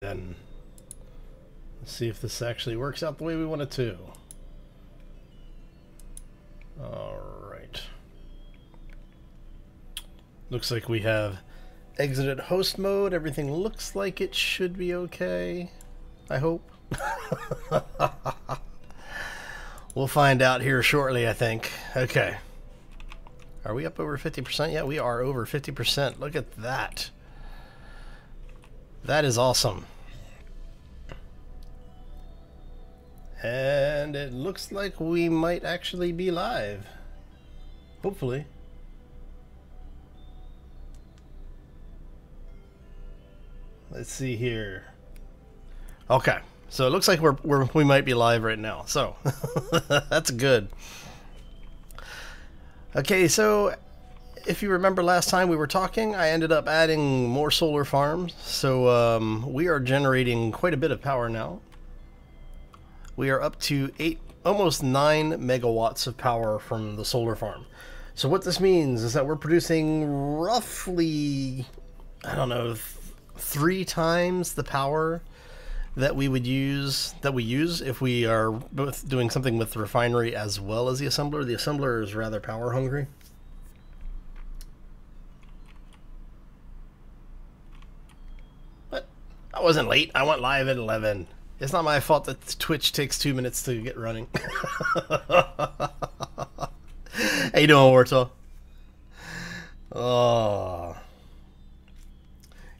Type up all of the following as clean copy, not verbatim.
Then let's see if this actually works out the way we want it to. Alright. Looks like we have exited host mode. Everything looks like it should be okay. I hope. We'll find out here shortly, I think. Okay. Are we up over 50% yet? We are over 50%. Look at that. That is awesome. And it looks like we might actually be live. Hopefully. Let's see here. Okay, so it looks like we might be live right now. So that's good. Okay, so if you remember last time we were talking, I ended up adding more solar farms. So we are generating quite a bit of power now. We are up to almost 9 megawatts of power from the solar farm. So what this means is that we're producing roughly, I don't know, 3 times the power that we use if we are both doing something with the refinery as well as the assembler. The assembler is rather power hungry. But I wasn't late. I went live at 11. It's not my fault that Twitch takes 2 minutes to get running. How you doing, Warsaw? Oh.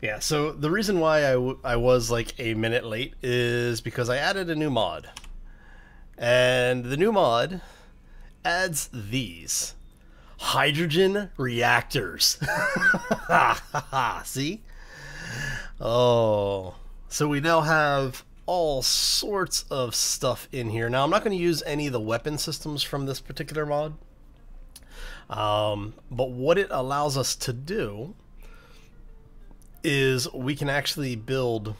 Yeah, so the reason why I was like a minute late is because I added a new mod. And the new mod adds these. Hydrogen reactors. See? Oh. So we now have all sorts of stuff in here. Now, I'm not going to use any of the weapon systems from this particular mod. But what it allows us to do is we can actually build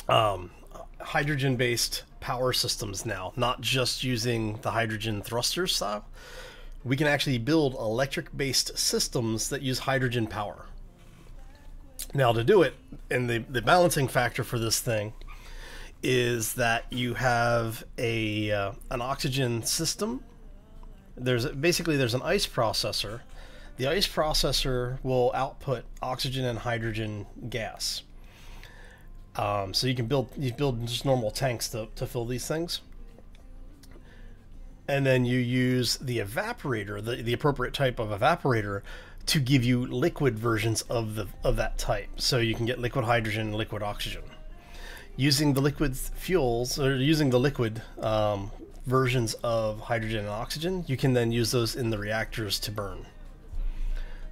hydrogen-based power systems now, not just using the hydrogen thruster style. We can actually build electric-based systems that use hydrogen power. Now, to do it, and the balancing factor for this thing is that you have an oxygen system. There's an ice processor. The ice processor will output oxygen and hydrogen gas. So you build just normal tanks to fill these things. And then you use the evaporator, the appropriate type of evaporator, to give you liquid versions of that type. So you can get liquid hydrogen and liquid oxygen. Using the liquid fuels, or using the liquid versions of hydrogen and oxygen, you can then use those in the reactors to burn.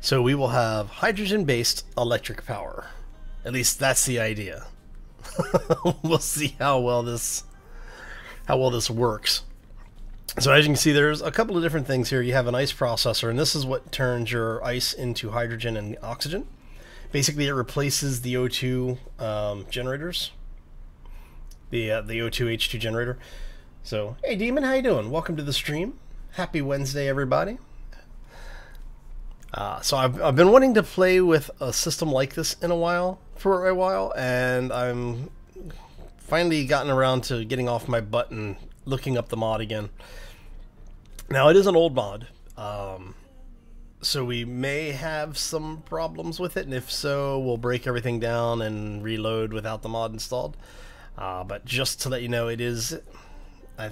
So we will have hydrogen-based electric power. At least that's the idea. We'll see how well this works. So as you can see, there's a couple of different things here. You have an ice processor, and this is what turns your ice into hydrogen and oxygen. Basically, it replaces the O2 generators, the O2H2 generator. So, hey Demon, how you doing? Welcome to the stream. Happy Wednesday, everybody. So I've been wanting to play with a system like this for a while, and I'm finally gotten around to getting off my butt and looking up the mod again. Now, it is an old mod, so we may have some problems with it, and if so, we'll break everything down and reload without the mod installed. But just to let you know, it is...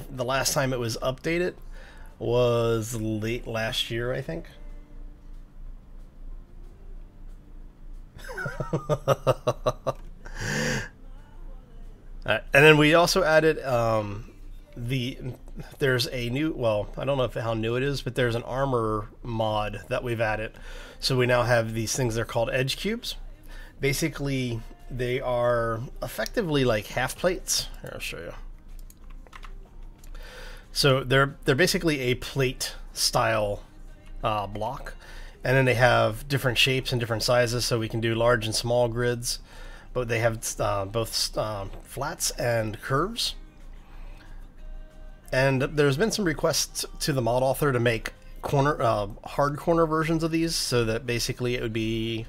the last time it was updated was late last year, I think. And then we also added there's a new, well, I don't know how new it is, but there's an armor mod that we've added. So we now have these things, they're called edge cubes. Basically, they are effectively like half plates. Here, I'll show you. So they're basically a plate style block, and then they have different shapes and different sizes, so we can do large and small grids, but they have both flats and curves. And there's been some requests to the mod author to make hard corner versions of these, so that basically it would be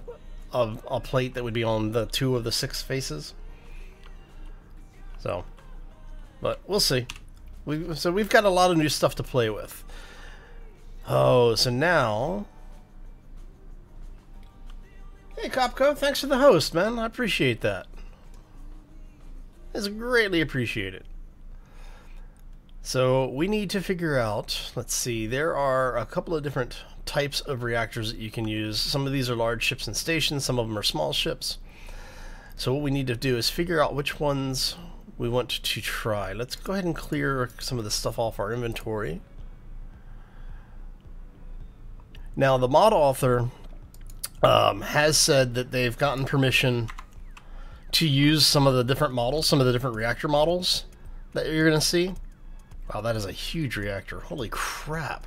a plate that would be on the 2 of the 6 faces. So, but we'll see. So we've got a lot of new stuff to play with. Oh, so now... Hey, Copco, thanks for the host, man. I appreciate that. It's greatly appreciated. So we need to figure out, let's see, there are a couple of different types of reactors that you can use. Some of these are large ships and stations, some of them are small ships. So what we need to do is figure out which ones we want to try. Let's go ahead and clear some of this stuff off our inventory. Now the mod author has said that they've gotten permission to use some of the different models, some of the different reactor models that you're going to see. Wow, that is a huge reactor. Holy crap.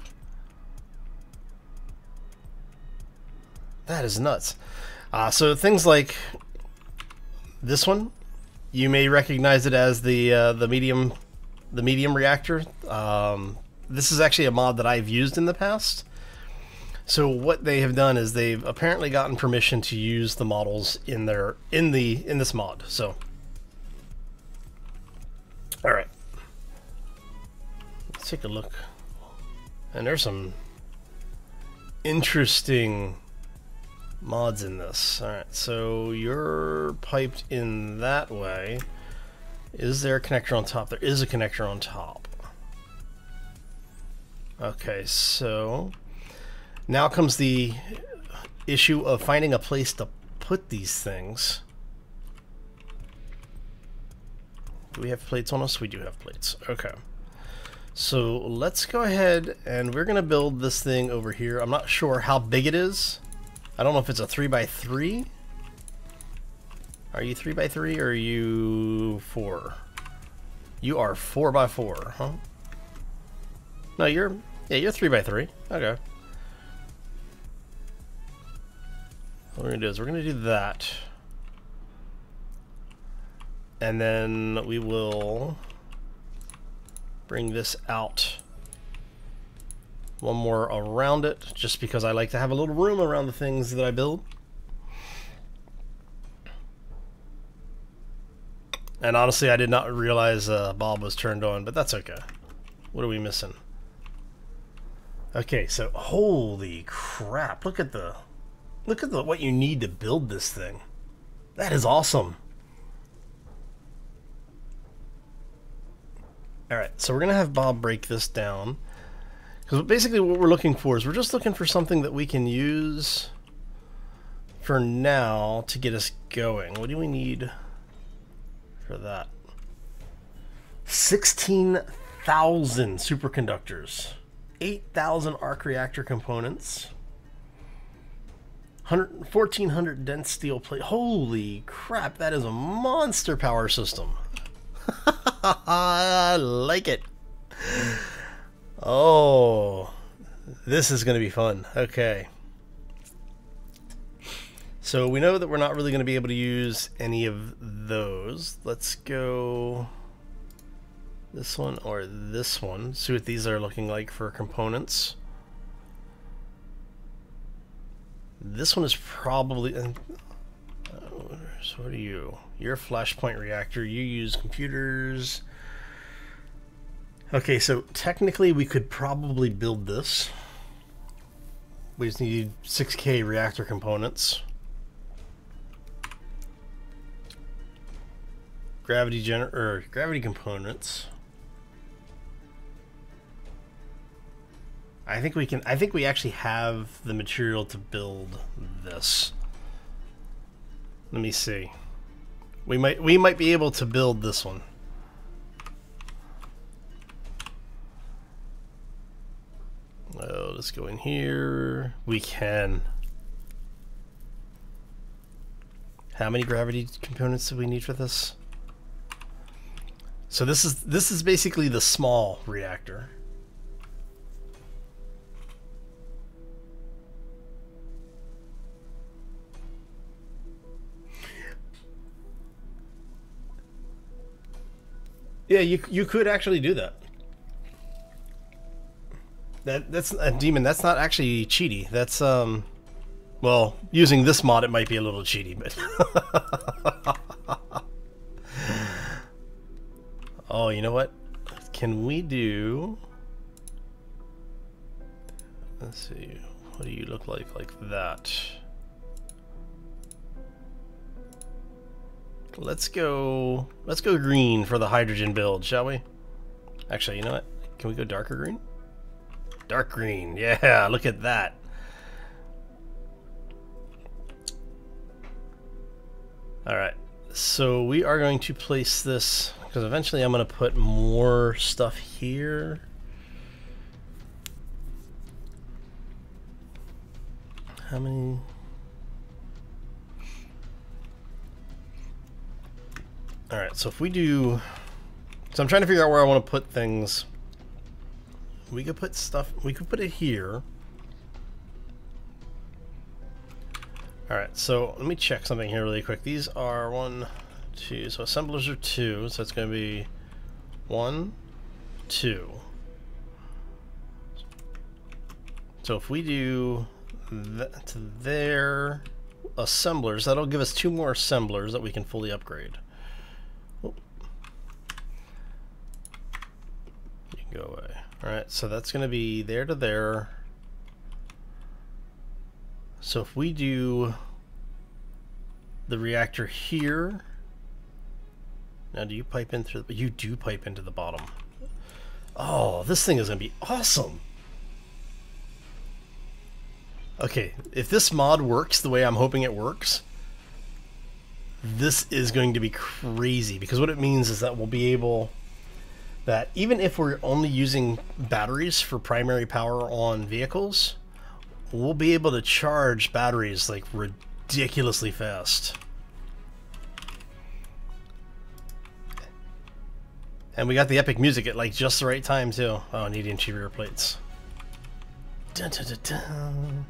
That is nuts. So things like this one, you may recognize it as the medium reactor. This is actually a mod that I've used in the past. So what they have done is they've apparently gotten permission to use the models in this mod. So, all right, let's take a look. And there's some interesting mods in this. All right, so you're piped in that way. Is there a connector on top? There is a connector on top. Okay, so now comes the issue of finding a place to put these things. Do we have plates on us? We do have plates. Okay. So let's go ahead and we're going to build this thing over here. I'm not sure how big it is. I don't know if it's a 3x3. Are you 3x3 or are you 4? You are 4x4, huh? No, you're 3x3. Okay. What we're going to do is we're going to do that. And then we will bring this out one more around it, just because I like to have a little room around the things that I build. And honestly, I did not realize Bob was turned on, but that's okay. What are we missing? Okay, so holy crap! Look at what you need to build this thing. That is awesome. All right, so we're gonna have Bob break this down, because basically what we're looking for is we're just looking for something that we can use for now to get us going. What do we need for that? 16,000 superconductors, 8,000 arc reactor components, 1,400 dense steel plate. Holy crap, that is a monster power system. I like it. Oh, this is going to be fun. Okay. So we know that we're not really going to be able to use any of those. Let's go this one or this one. See what these are looking like for components. This one is probably... so what are you? You're a flashpoint reactor. You use computers. Okay, so technically we could probably build this. We just need 6K reactor components. Gravity components. I think we actually have the material to build this. Let me see. We might be able to build this one. Oh, let's go in here. We can. How many gravity components do we need for this? So this is basically the small reactor. Yeah, you could actually do that. That's a demon. That's not actually cheaty. That's well, using this mod it might be a little cheaty, but Oh, you know what? Can we do... Let's see. What do you look like that? Let's go green for the hydrogen build, shall we? Actually, you know what? Can we go darker green? Dark green. Yeah, look at that. All right. So we are going to place this because eventually I'm going to put more stuff here. How many? All right, so if we do, so I'm trying to figure out where I want to put things. We could put stuff, we could put it here. All right, so let me check something here really quick. These are 1, 2, so assemblers are 2, so it's going to be 1, 2. So if we do that to there, assemblers, that'll give us 2 more assemblers that we can fully upgrade. Oh. You can go away. All right, so that's going to be there to there. So if we do the reactor here, now do you pipe in through? You do pipe into the bottom. Oh, this thing is going to be awesome. Okay, if this mod works the way I'm hoping it works, this is going to be crazy, because what it means is that we'll be able, that even if we're only using batteries for primary power on vehicles, we'll be able to charge batteries like ridiculously fast. And we got the epic music at like just the right time too. Oh, I need interior plates. Dun, dun, dun, dun.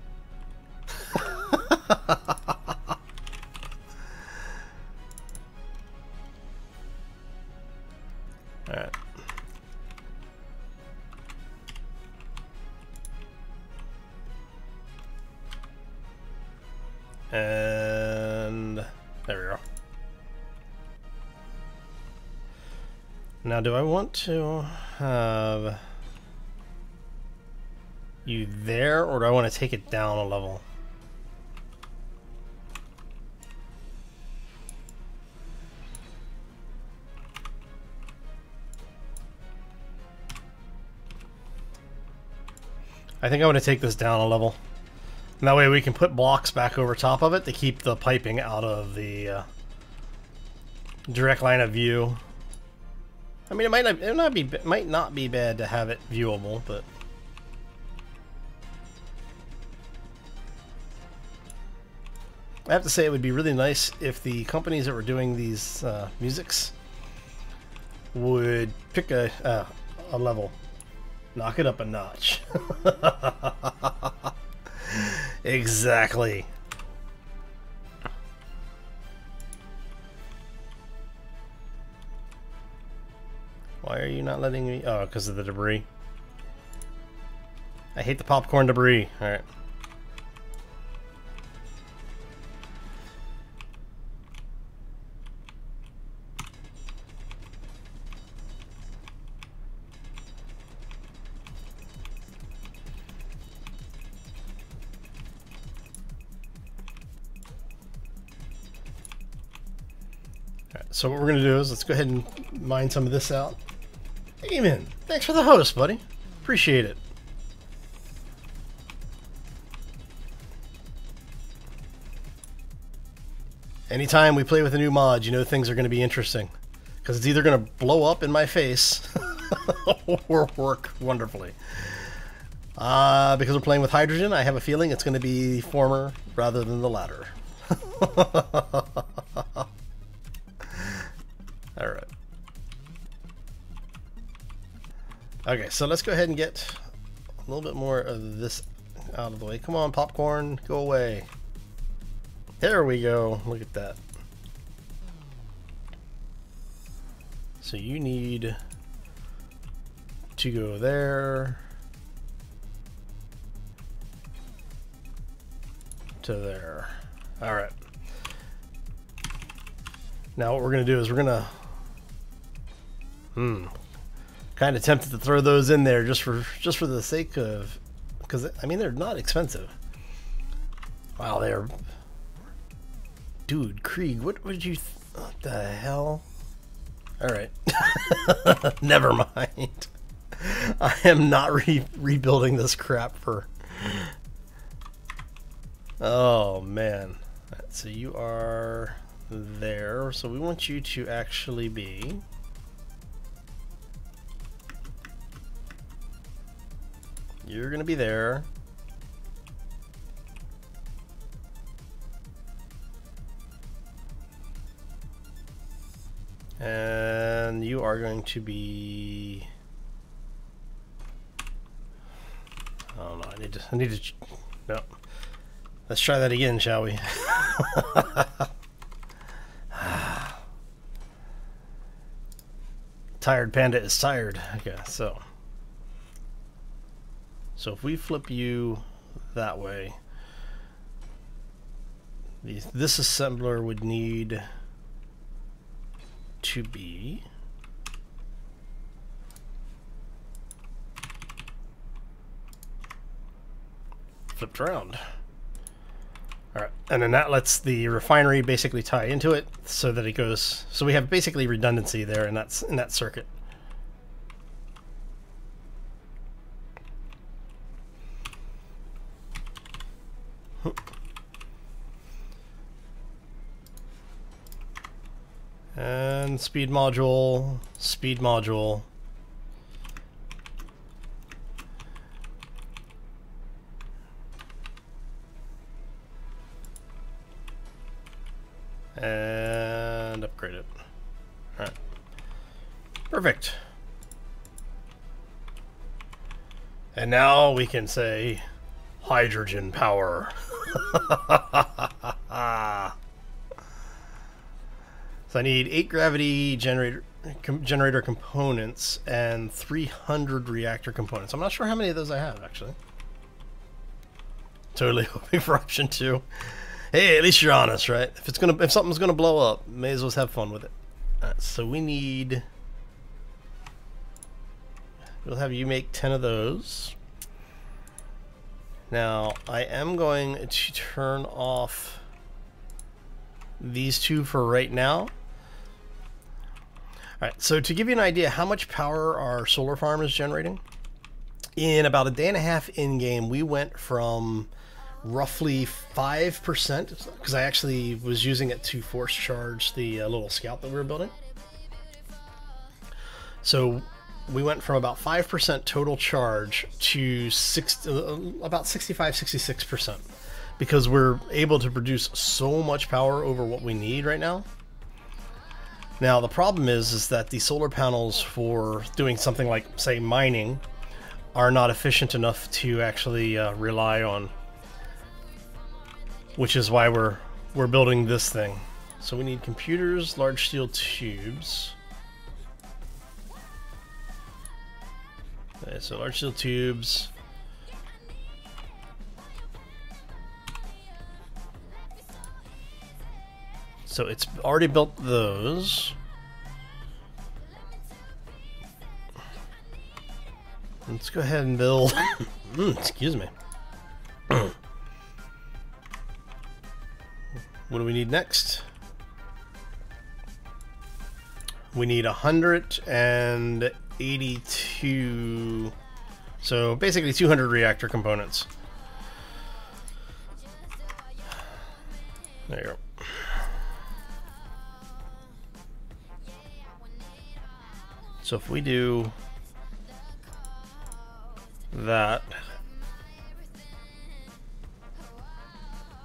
All right. And there we go. Now, do I want to have you there, or do I want to take it down a level? I think I want to take this down a level. And that way we can put blocks back over top of it to keep the piping out of the direct line of view. I mean, it might not be bad to have it viewable, but I have to say it would be really nice if the companies that were doing these musics would pick a level, knock it up a notch. Exactly. Why are you not letting me? Oh, because of the debris. I hate the popcorn debris. All right. So what we're going to do is let's go ahead and mine some of this out. Eamon, thanks for the host, buddy. Appreciate it. Anytime we play with a new mod, you know things are going to be interesting. Because it's either going to blow up in my face or work wonderfully. Because we're playing with hydrogen, I have a feeling it's going to be the former rather than the latter. All right. Okay, so let's go ahead and get a little bit more of this out of the way. Come on, popcorn, go away. There we go. Look at that. So you need to go there to there. All right. Now what we're going to do is we're going to Kind of tempted to throw those in there just for the sake of, because I mean they're not expensive. Wow, they're, dude, Krieg, what the hell? All right, never mind. I am not rebuilding this crap for. Oh man. All right, so you are there, so we want you to actually be. You're gonna be there. And you are going to be. Oh no, I need to. No. Let's try that again, shall we? Tired panda is tired. Okay, so if we flip you that way, this assembler would need to be flipped around. All right, and then that lets the refinery basically tie into it so that it goes. So we have basically redundancy there, and that's in that circuit. And speed module, speed module. And upgrade it. All right. Perfect. And now we can say hydrogen power. So I need 8 gravity generator components and 300 reactor components. I'm not sure how many of those I have, actually. Totally hoping for option 2. Hey, at least you're honest, right? If something's gonna blow up, may as well have fun with it. Alright, so we'll have you make 10 of those. Now, I am going to turn off these 2 for right now. Alright, so to give you an idea how much power our solar farm is generating, in about a day and a half in-game, we went from roughly 5%, because I actually was using it to force charge the little scout that we were building. So we went from about 5% total charge to about 65-66%, because we're able to produce so much power over what we need right now. Now the problem is that the solar panels for doing something like, say, mining are not efficient enough to actually rely on, which is why we're building this thing. So we need computers, large steel tubes. Okay, so large steel tubes. So it's already built those. Let's go ahead and build. Excuse me. What do we need next? We need 182. So basically 200 reactor components. There you go. So if we do that,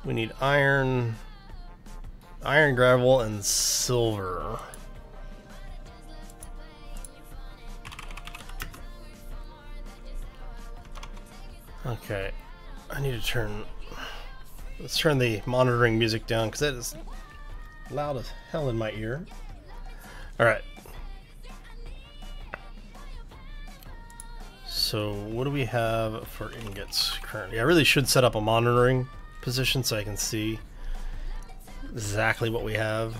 we need iron, gravel, and silver. Okay, I need to let's turn the monitoring music down because that is loud as hell in my ear. All right. So what do we have for ingots currently? I really should set up a monitoring position so I can see exactly what we have.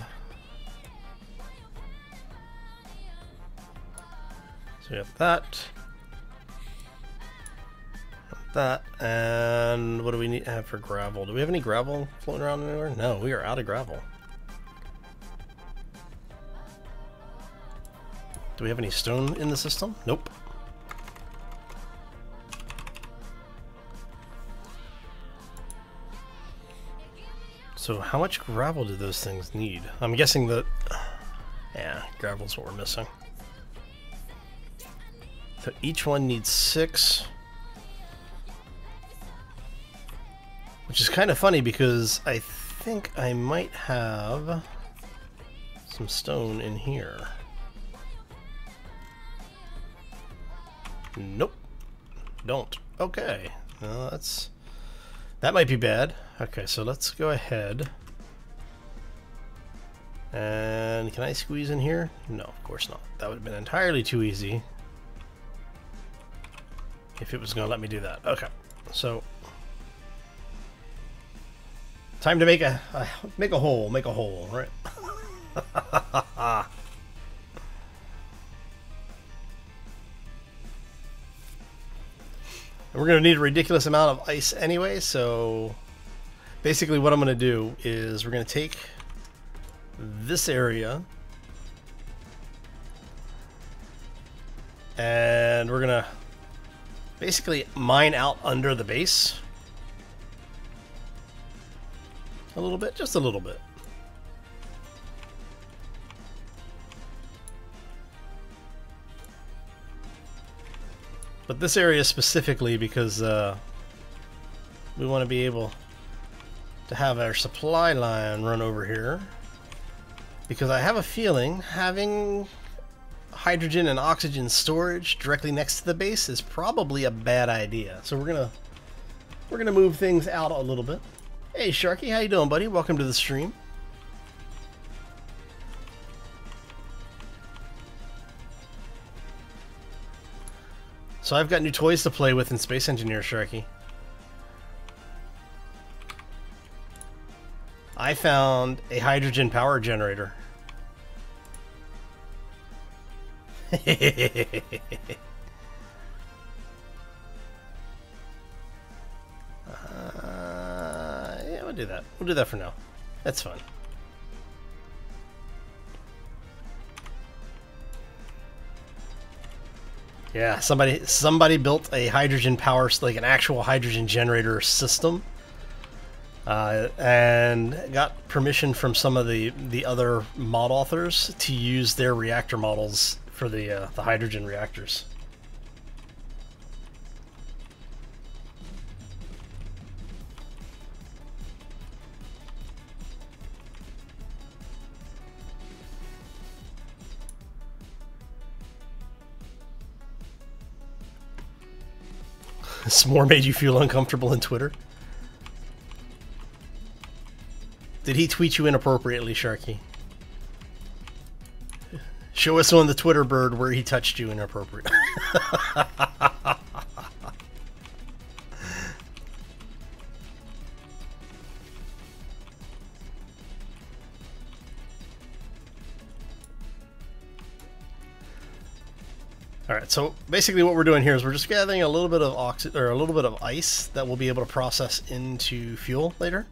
So we have that. That, and what do we need have for gravel? Do we have any gravel floating around anywhere? No, we are out of gravel. Do we have any stone in the system? Nope. So how much gravel do those things need? I'm guessing that... yeah, gravel's what we're missing. So each one needs 6. Which is kind of funny because I think I might have some stone in here. Nope. Don't. Okay. Well, that might be bad. Okay, so let's go ahead. And can I squeeze in here? No, of course not. That would have been entirely too easy if it was going to let me do that. Okay, so time to make a hole, right? And we're going to need a ridiculous amount of ice anyway, so basically what I'm going to do is we're going to take this area and we're going to basically mine out under the base a little bit, just a little bit. But this area specifically because we want to be able to have our supply line run over here, because I have a feeling having hydrogen and oxygen storage directly next to the base is probably a bad idea. So we're gonna move things out a little bit. Hey Sharky, how you doing, buddy? Welcome to the stream. So I've got new toys to play with in Space Engineer, Sharky. I found a hydrogen power generator. Yeah, we'll do that. We'll do that for now. That's fun. Yeah, somebody built a hydrogen power, like an actual hydrogen generator system, and got permission from some of the other mod authors to use their reactor models for the hydrogen reactors. S'more made you feel uncomfortable in Twitter? Did he tweet you inappropriately, Sharky? Show us on the Twitter bird where he touched you inappropriately. Alright, so basically what we're doing here is we're just gathering a little bit of a little bit of ice that we'll be able to process into fuel later.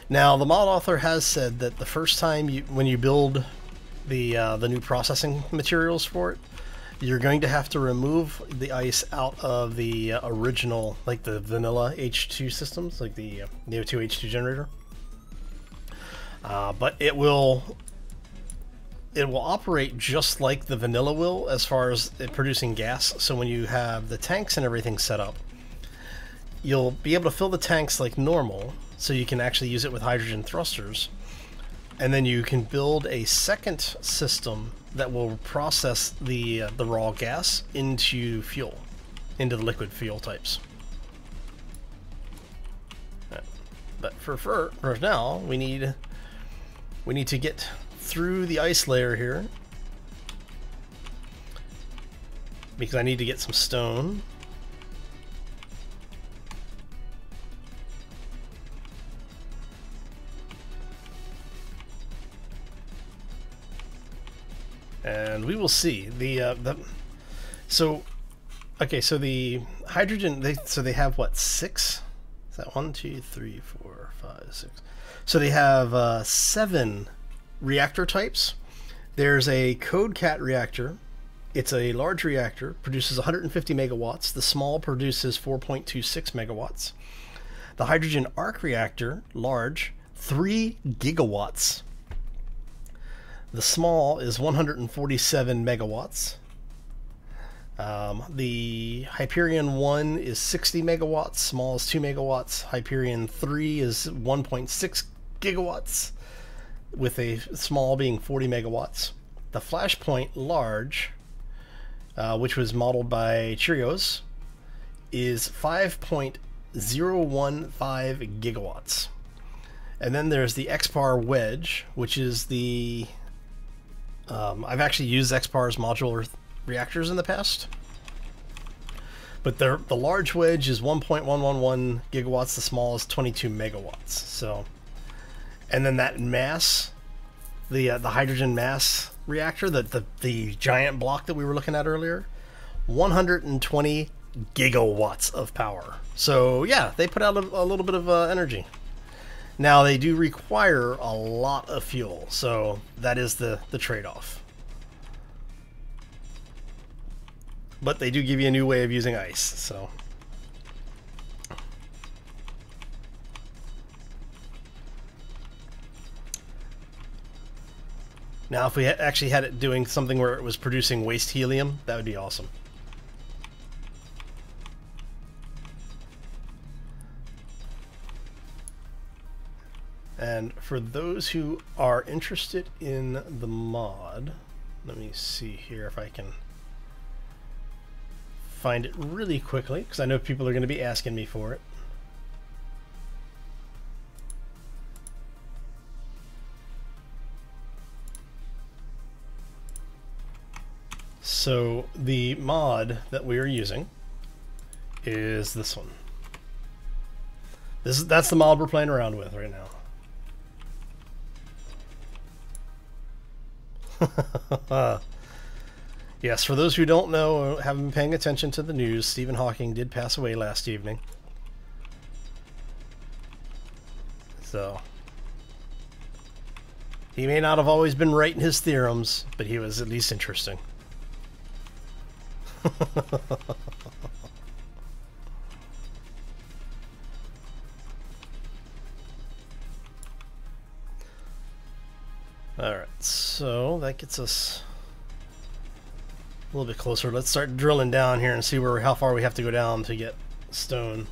Now, the mod author has said that the first time when you build the new processing materials for it, you're going to have to remove the ice out of the original, like the vanilla H2 systems, like the O2 H2 generator. But it will operate just like the vanilla will as far as it producing gas. So when you have the tanks and everything set up, you'll be able to fill the tanks like normal, so you can actually use it with hydrogen thrusters. And then you can build a second system that will process the raw gas into fuel, into the liquid fuel types. But for now, we need to get through the ice layer here, because I need to get some stone. And we will see. So, okay, so the hydrogen, they have what, six? Is that 1, 2, 3, 4, 5, 6? So they have 7 reactor types. There's a Code Cat reactor. It's a large reactor, produces 150 megawatts. The small produces 4.26 megawatts. The hydrogen arc reactor, large, 3 gigawatts. The small is 147 megawatts. The Hyperion 1 is 60 megawatts, small is 2 megawatts. Hyperion 3 is 1.6 gigawatts, with a small being 40 megawatts. The Flashpoint large, which was modeled by Cheerios, is 5.015 gigawatts. And then there's the XPAR wedge, which is the... I've actually used XPAR's modular reactors in the past, but the large wedge is 1.111 gigawatts, the small is 22 megawatts. So, and then that mass, the hydrogen mass reactor, the giant block that we were looking at earlier, 120 gigawatts of power. So yeah, they put out a little bit of energy. Now they do require a lot of fuel, so that is the trade-off. But they do give you a new way of using ice, so. Now, if we actually had it doing something where it was producing waste helium, that would be awesome. And for those who are interested in the mod, let me see here if I can find it really quickly, because I know people are going to be asking me for it. So the mod that we are using is this one. That's the mod we're playing around with right now. Yes, for those who don't know or haven't been paying attention to the news, Stephen Hawking did pass away last evening. So, he may not have always been right in his theorems, but he was at least interesting. Alright, so that gets us a little bit closer. Let's start drilling down here and see how far we have to go down to get stone.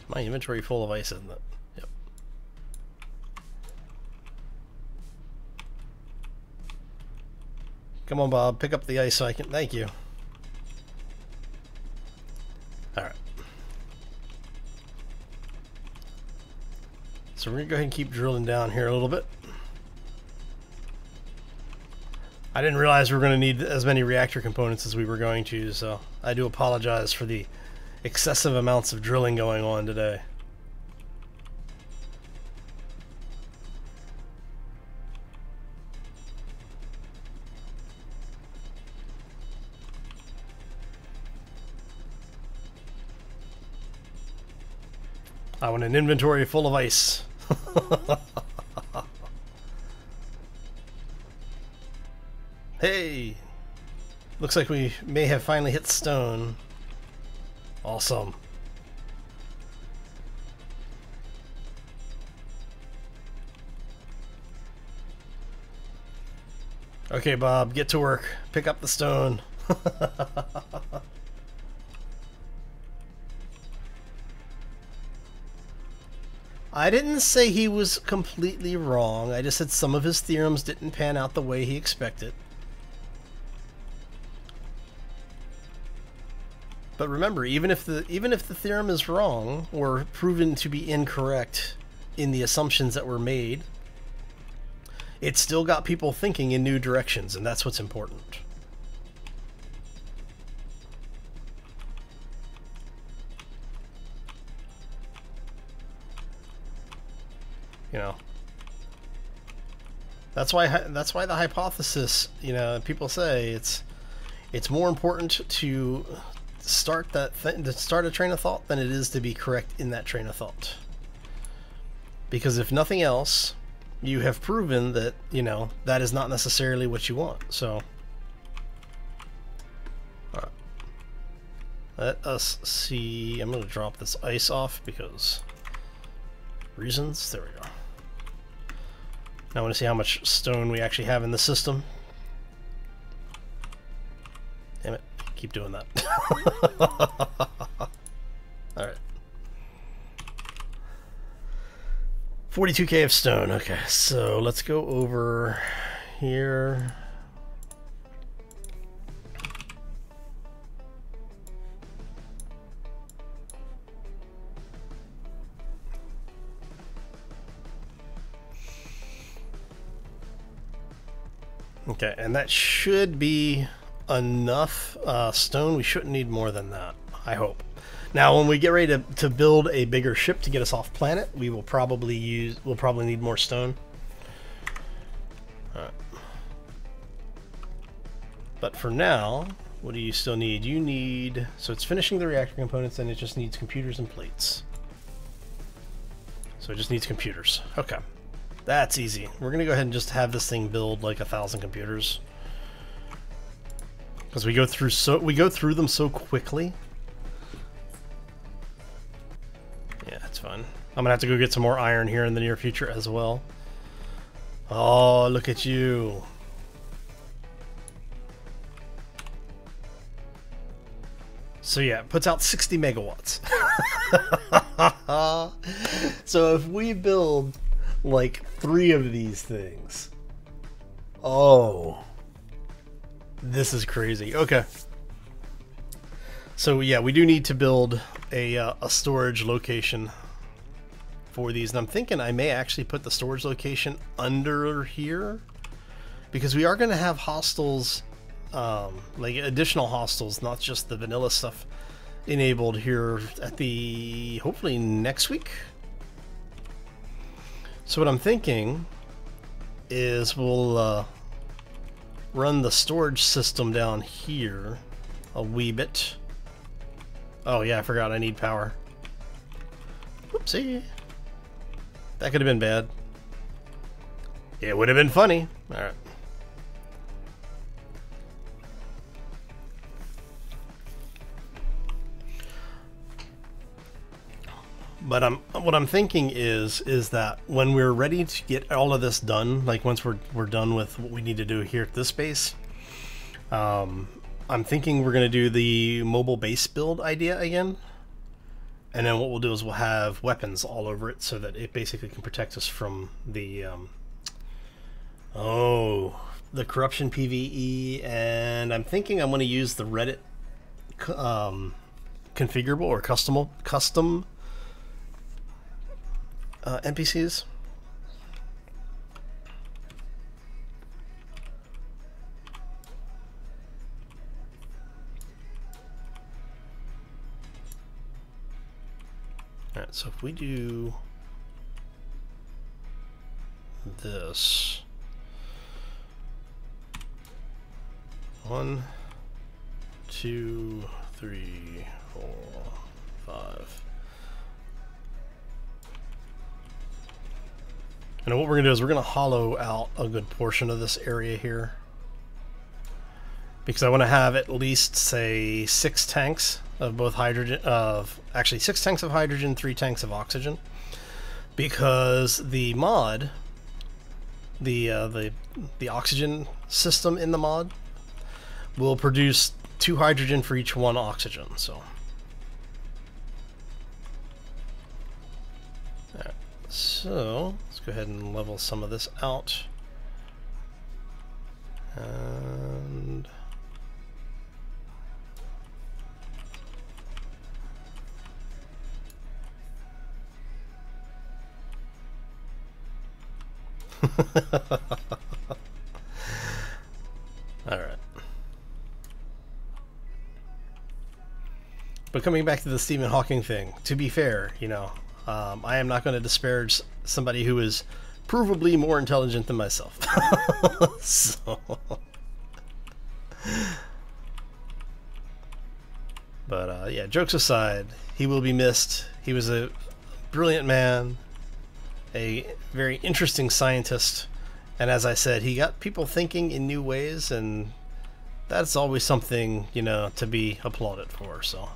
My inventory full of ice, isn't it? Yep. Come on, Bob, pick up the ice so I can... Thank you. Alright. So we're going to go ahead and keep drilling down here a little bit. I didn't realize we were going to need as many reactor components as we were going to, so I do apologize for the excessive amounts of drilling going on today. I want an inventory full of ice. Hey! Looks like we may have finally hit stone. Awesome. Okay, Bob, get to work. Pick up the stone. I didn't say he was completely wrong. I just said some of his theorems didn't pan out the way he expected. But remember, even if the theorem is wrong or proven to be incorrect in the assumptions that were made, it still got people thinking in new directions, and that's what's important. You know. That's why the hypothesis, you know, people say it's more important to start to start a train of thought than it is to be correct in that train of thought. Because if nothing else, you have proven that, you know, that is not necessarily what you want. So let us see. I'm going to drop this ice off because reasons. There we go. Now I want to see how much stone we actually have in the system. Damn it. Keep doing that. Alright. 42k of stone. Okay, so let's go over here. Okay, and that should be enough stone. We shouldn't need more than that, I hope. Now, when we get ready to build a bigger ship to get us off planet, we'll probably need more stone. All right. But for now, what do you still need? You need, so it's finishing the reactor components, and it just needs computers and plates. So it just needs computers. Okay. That's easy. We're gonna go ahead and just have this thing build like 1,000 computers, because we go through them so quickly. Yeah, that's fun. I'm gonna have to go get some more iron here in the near future as well. Oh, look at you. So yeah, it puts out 60 megawatts. So if we build like 3 of these things, oh, this is crazy. Okay, so yeah, we do need to build a storage location for these, and I'm thinking I may actually put the storage location under here, because we are going to have hostiles, like additional hostiles, not just the vanilla stuff, enabled here at the hopefully next week. So what I'm thinking is we'll run the storage system down here a wee bit. Oh yeah, I forgot I need power. Whoopsie. That could have been bad. It would have been funny. Alright. But what I'm thinking is that when we're ready to get all of this done, like once we're done with what we need to do here at this base, I'm thinking we're going to do the mobile base build idea again. And then what we'll do is we'll have weapons all over it so that it basically can protect us from the the corruption PvE. And I'm thinking I'm going to use the Reddit configurable or custom NPCs. Alright, so if we do this, 1, 2, 3, 4, 5. And what we're going to do is we're going to hollow out a good portion of this area here, because I want to have at least, say, 6 tanks of both hydrogen, actually 6 tanks of hydrogen, 3 tanks of oxygen, because the mod, the oxygen system in the mod will produce 2 hydrogen for each 1 oxygen. So, alright, so let's go ahead and level some of this out. And alright. But coming back to the Stephen Hawking thing, to be fair, you know, I am not going to disparage somebody who is provably more intelligent than myself. So. But yeah, jokes aside, he will be missed. He was a brilliant man, a very interesting scientist, and as I said, he got people thinking in new ways, and that's always something, you know, to be applauded for. So.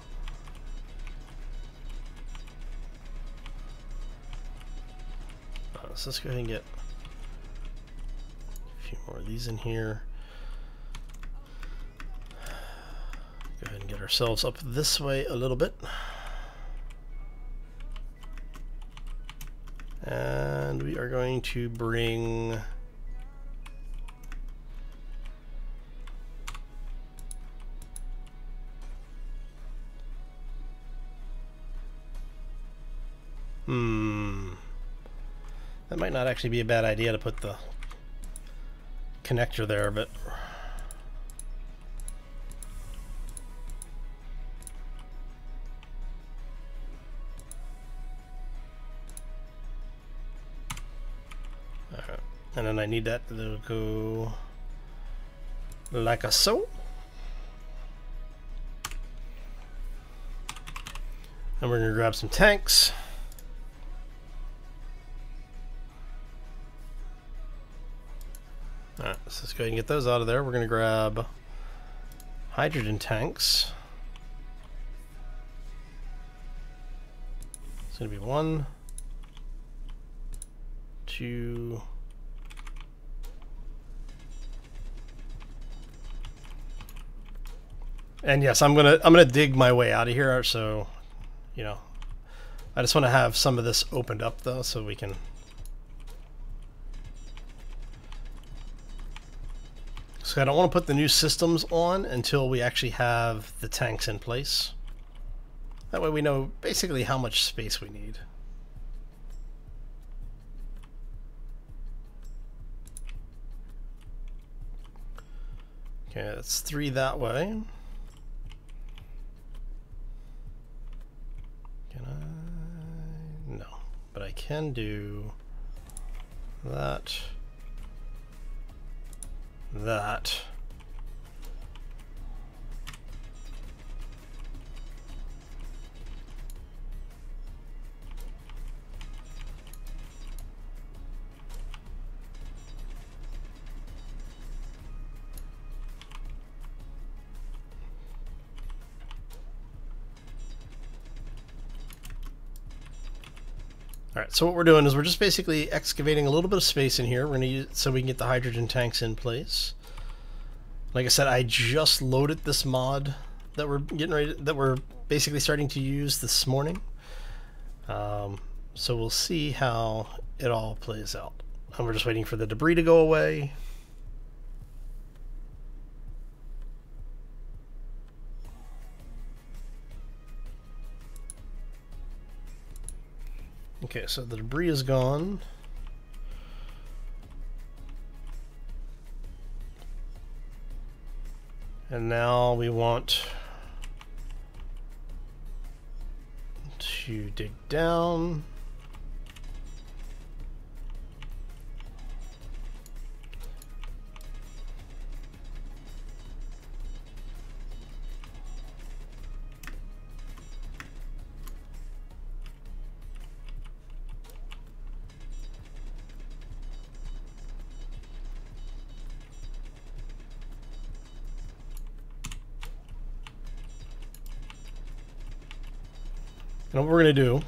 So let's go ahead and get a few more of these in here. Go ahead and get ourselves up this way a little bit. And we are going to bring that might not actually be a bad idea to put the connector there, but alright. And then I need that to go like a so. And we're going to grab some tanks. Alright, so let's go ahead and get those out of there. We're going to grab hydrogen tanks. It's going to be 1, 2, and yes, I'm gonna dig my way out of here. So, you know, I just want to have some of this opened up though, so we can. So I don't want to put the new systems on until we actually have the tanks in place. That way we know basically how much space we need. Okay, that's 3 that way. Can I? No, but I can do that. That. Alright, so what we're doing is we're just basically excavating a little bit of space in here. We're going to use it so we can get the hydrogen tanks in place. Like I said, I just loaded this mod that we're getting ready, that we're basically starting to use this morning. So we'll see how it all plays out. And we're just waiting for the debris to go away. Okay, so the debris is gone. And now we want to dig down. And what we're going to do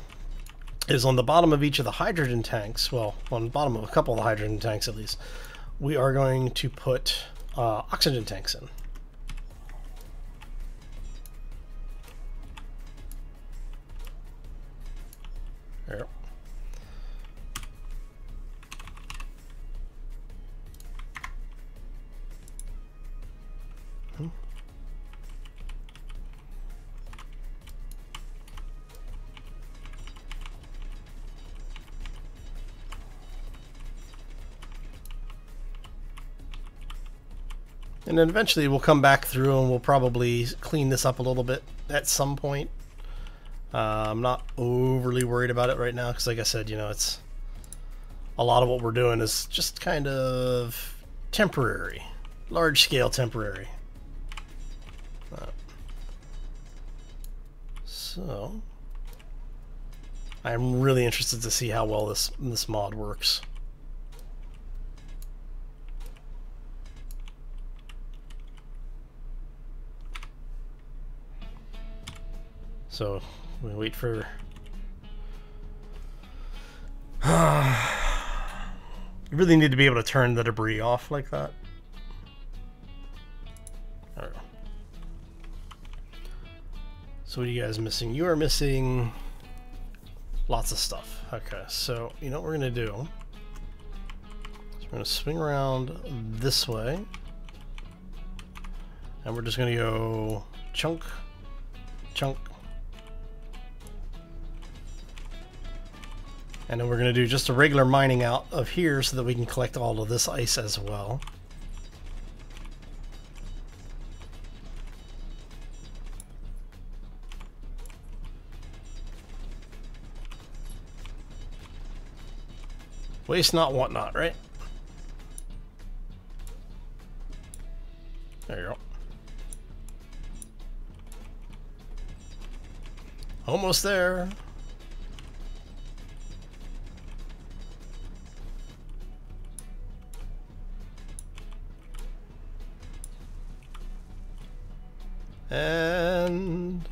is on the bottom of each of the hydrogen tanks, well, on the bottom of a couple of the hydrogen tanks at least, we are going to put oxygen tanks in. There. And then eventually we'll come back through and we'll probably clean this up a little bit at some point. I'm not overly worried about it right now because, like I said, you know, it's a lot of what we're doing is just kind of temporary, large scale temporary. So I'm really interested to see how well this mod works. So we wait for you really need to be able to turn the debris off like that. I don't know. So what are you guys missing? You are missing lots of stuff. Okay, so you know what we're gonna do? So we're gonna swing around this way, and we're just gonna go chunk, chunk, and then we're gonna do just a regular mining out of here so that we can collect all of this ice as well. Waste not, want not, right? There you go. Almost there. And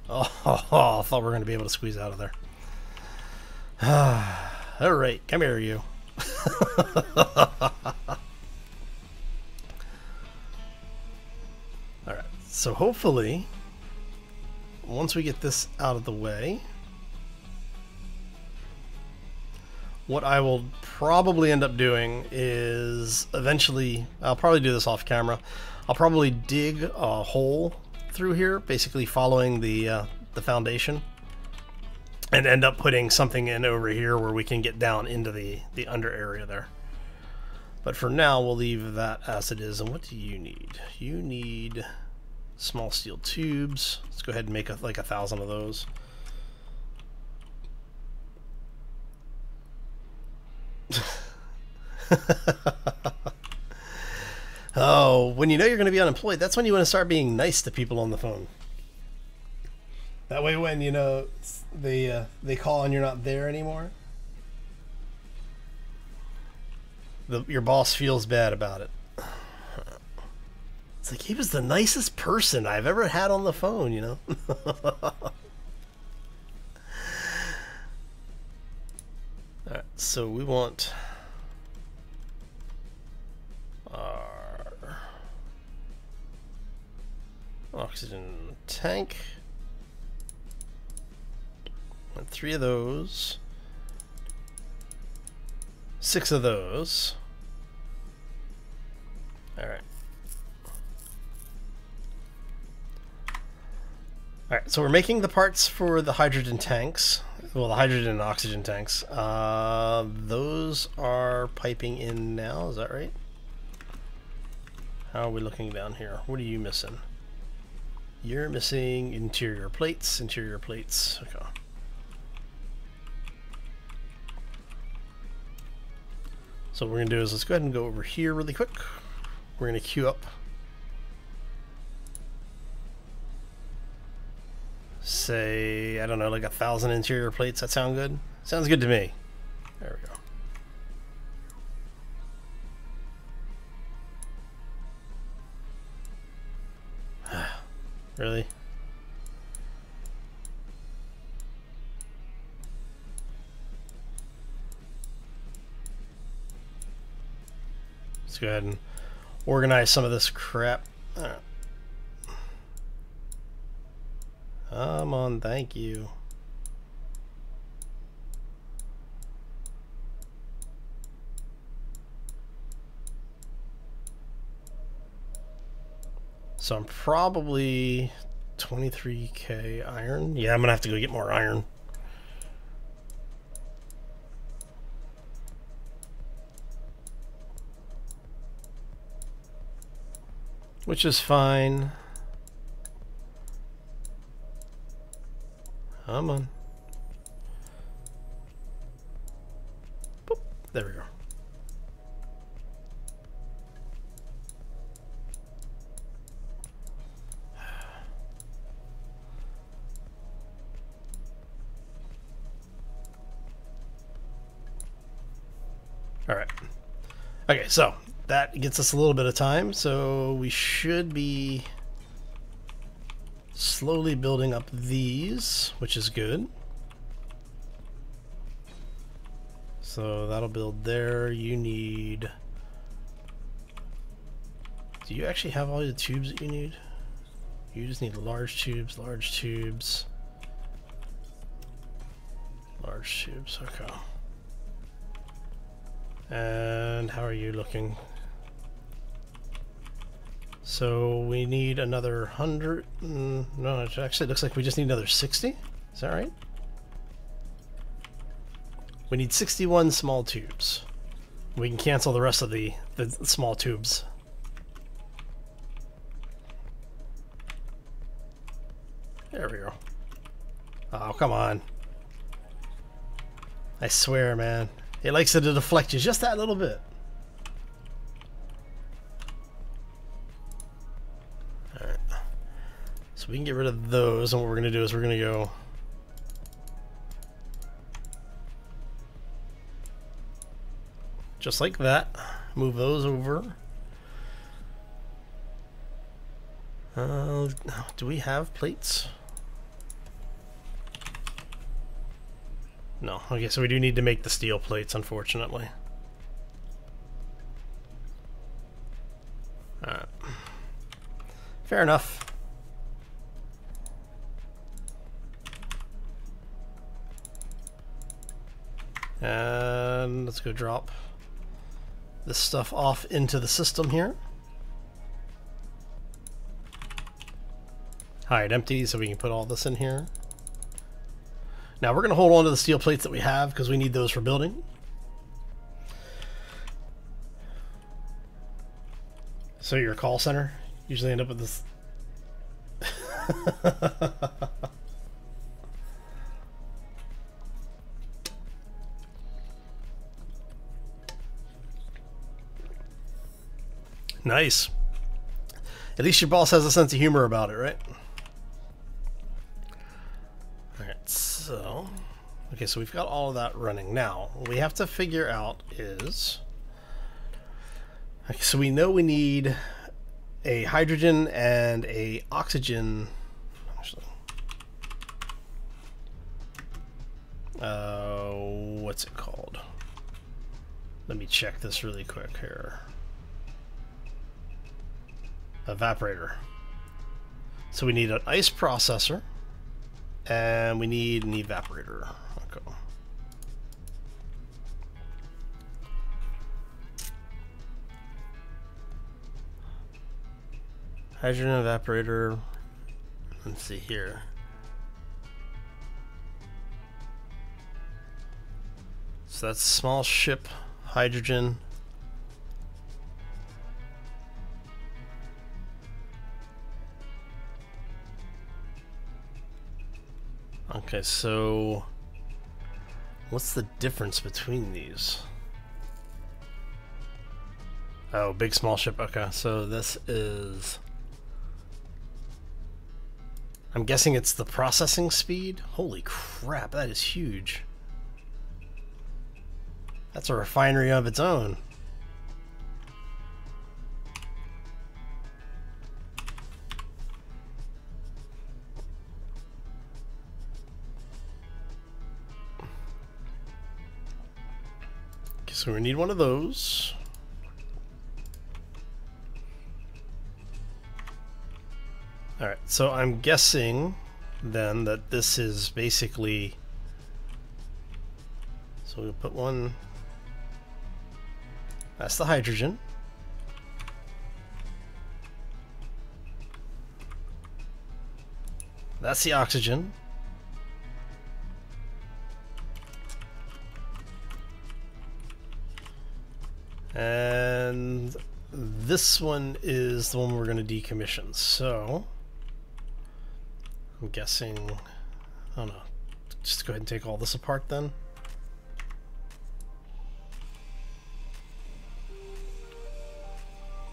oh, I thought we were going to be able to squeeze out of there. All right, come here, you. All right, so hopefully, once we get this out of the way, what I will probably end up doing is eventually, I'll probably do this off camera. I'll probably dig a hole through here, basically following the foundation, and end up putting something in over here where we can get down into the under area there. But for now, we'll leave that as it is. And what do you need? You need small steel tubes. Let's go ahead and make like 1,000 of those. Oh, when you know you're going to be unemployed, that's when you want to start being nice to people on the phone. That way when, you know, they call and you're not there anymore, your boss feels bad about it. It's like, he was the nicest person I've ever had on the phone, you know? Alright, so we want our oxygen tank. 3 of those, 6 of those. Alright. Alright, so we're making the parts for the hydrogen tanks. Well, the hydrogen and oxygen tanks. Those are piping in now, is that right? How are we looking down here? What are you missing? You're missing interior plates, okay. So what we're going to do is let's go ahead and go over here really quick. We're going to queue up, say, I don't know, like 1,000 interior plates. That sound good? Sounds good to me. There we go. Really? Let's go ahead and organize some of this crap. Right. Come on, thank you. So I'm probably 23k iron. Yeah, I'm gonna have to go get more iron. Which is fine. Come on. Boop. All right. Okay, so that gets us a little bit of time, so we should be slowly building up these, which is good. So that'll build there. You need... Do you actually have all the tubes that you need? You just need large tubes, large tubes. Large tubes, okay. And how are you looking? So we need another 100. No, it actually looks like we just need another 60. Is that right? We need 61 small tubes. We can cancel the rest of the small tubes. There we go. Oh, come on. I swear, man. It likes it to deflect you just that little bit. Alright. So we can get rid of those, and what we're going to do is we're going to go... just like that. Move those over. Do we have plates? No. Okay, so we do need to make the steel plates, unfortunately. Alright. Fair enough. And let's go drop this stuff off into the system here. Hide empty so we can put all this in here. Now we're going to hold on to the steel plates that we have because we need those for building. So your call center usually end up with this. Nice. At least your boss has a sense of humor about it, right? Alright, so... okay, so we've got all of that running. Now, what we have to figure out is... okay, so we know we need a hydrogen and a oxygen... actually... what's it called? Let me check this really quick here. Evaporator. So we need an ice processor and we need an evaporator. Okay. Hydrogen evaporator. Let's see here. So that's small ship hydrogen. Okay, so what's the difference between these? Oh, big small ship. Okay, so this is... I'm guessing it's the processing speed? Holy crap, that is huge. That's a refinery of its own. So we need one of those. Alright, so I'm guessing then that this is basically... so we'll put one... that's the hydrogen. That's the oxygen. And this one is the one we're going to decommission. So I'm guessing, I don't know, just go ahead and take all this apart then.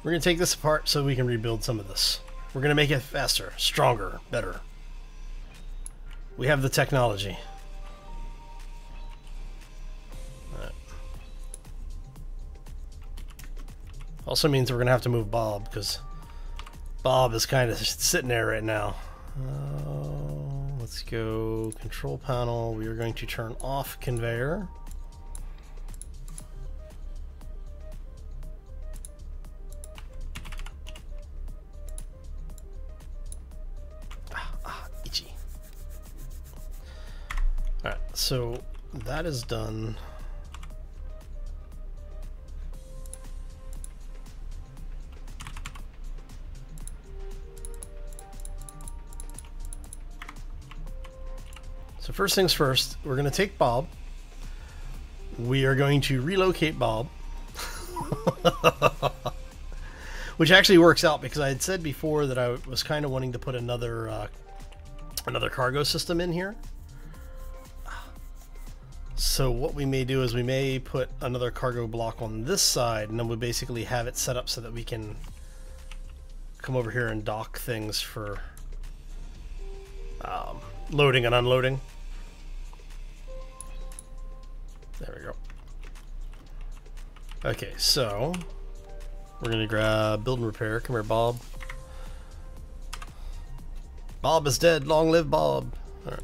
We're going to take this apart so we can rebuild some of this. We're going to make it faster, stronger, better. We have the technology. Also means we're gonna have to move Bob, because Bob is kind of sitting there right now. Let's go control panel. We are going to turn off conveyor. Itchy. Alright, so that is done. So first things first, we're going to take Bob. We are going to relocate Bob. Which actually works out, because I had said before that I was kind of wanting to put another cargo system in here. So what we may do is we may put another cargo block on this side, and then we basically have it set up so that we can come over here and dock things for loading and unloading. There we go. Okay, so we're gonna grab build and repair. Come here, Bob. Bob is dead. Long live Bob. All right.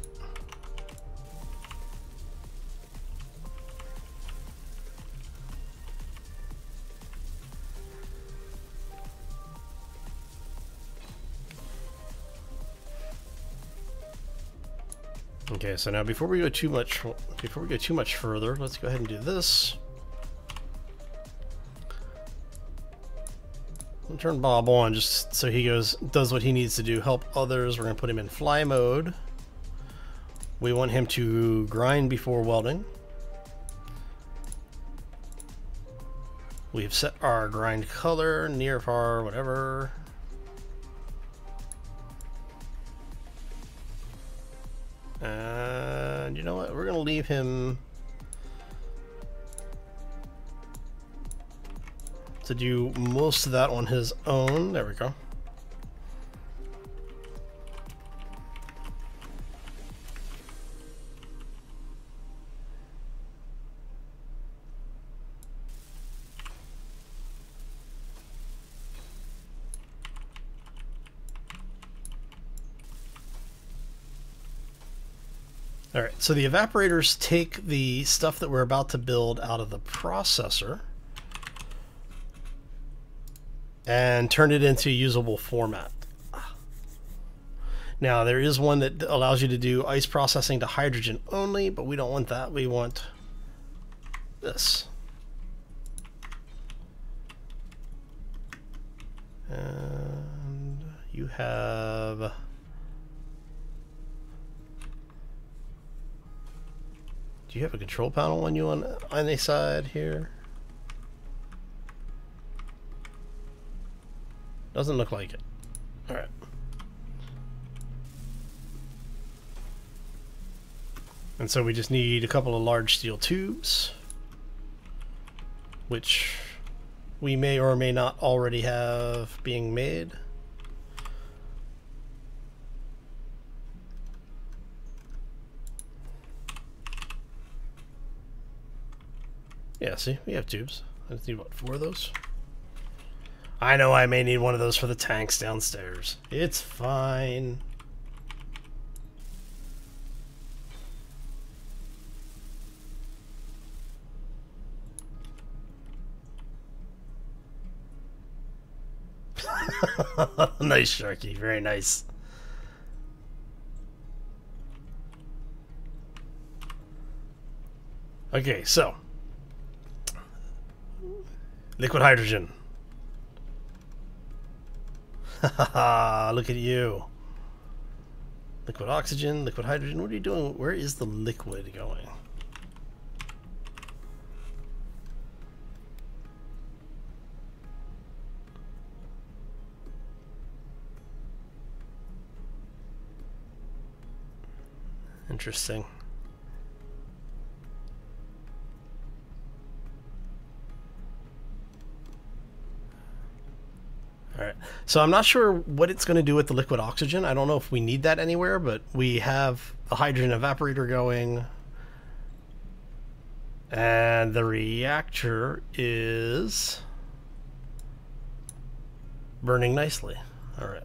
Okay, so now before we go too much further, let's go ahead and do this. We'll turn Bob on just so he does what he needs to do, help others. We're gonna put him in fly mode. We want him to grind before welding. We've set our grind color, near, far, whatever. And you know what? We're going to leave him to do most of that on his own. There we go. Alright, so the evaporators take the stuff that we're about to build out of the processor and turn it into usable format. Now, there is one that allows you to do ice processing to hydrogen only, but we don't want that. We want this. And you have... Do you have a control panel on you on the side here? Doesn't look like it. All right. And so we just need a couple of large steel tubes, which we may or may not already have being made. Yeah, see, we have tubes. I just need, what, 4 of those? I know I may need one of those for the tanks downstairs. It's fine. Nice, Sharky. Very nice. Okay, so liquid hydrogen. Look at you. Liquid oxygen, liquid hydrogen. What are you doing? Where is the liquid going? Interesting. Alright, so I'm not sure what it's going to do with the liquid oxygen. I don't know if we need that anywhere, but we have a hydrogen evaporator going. And the reactor is Burning nicely. All right.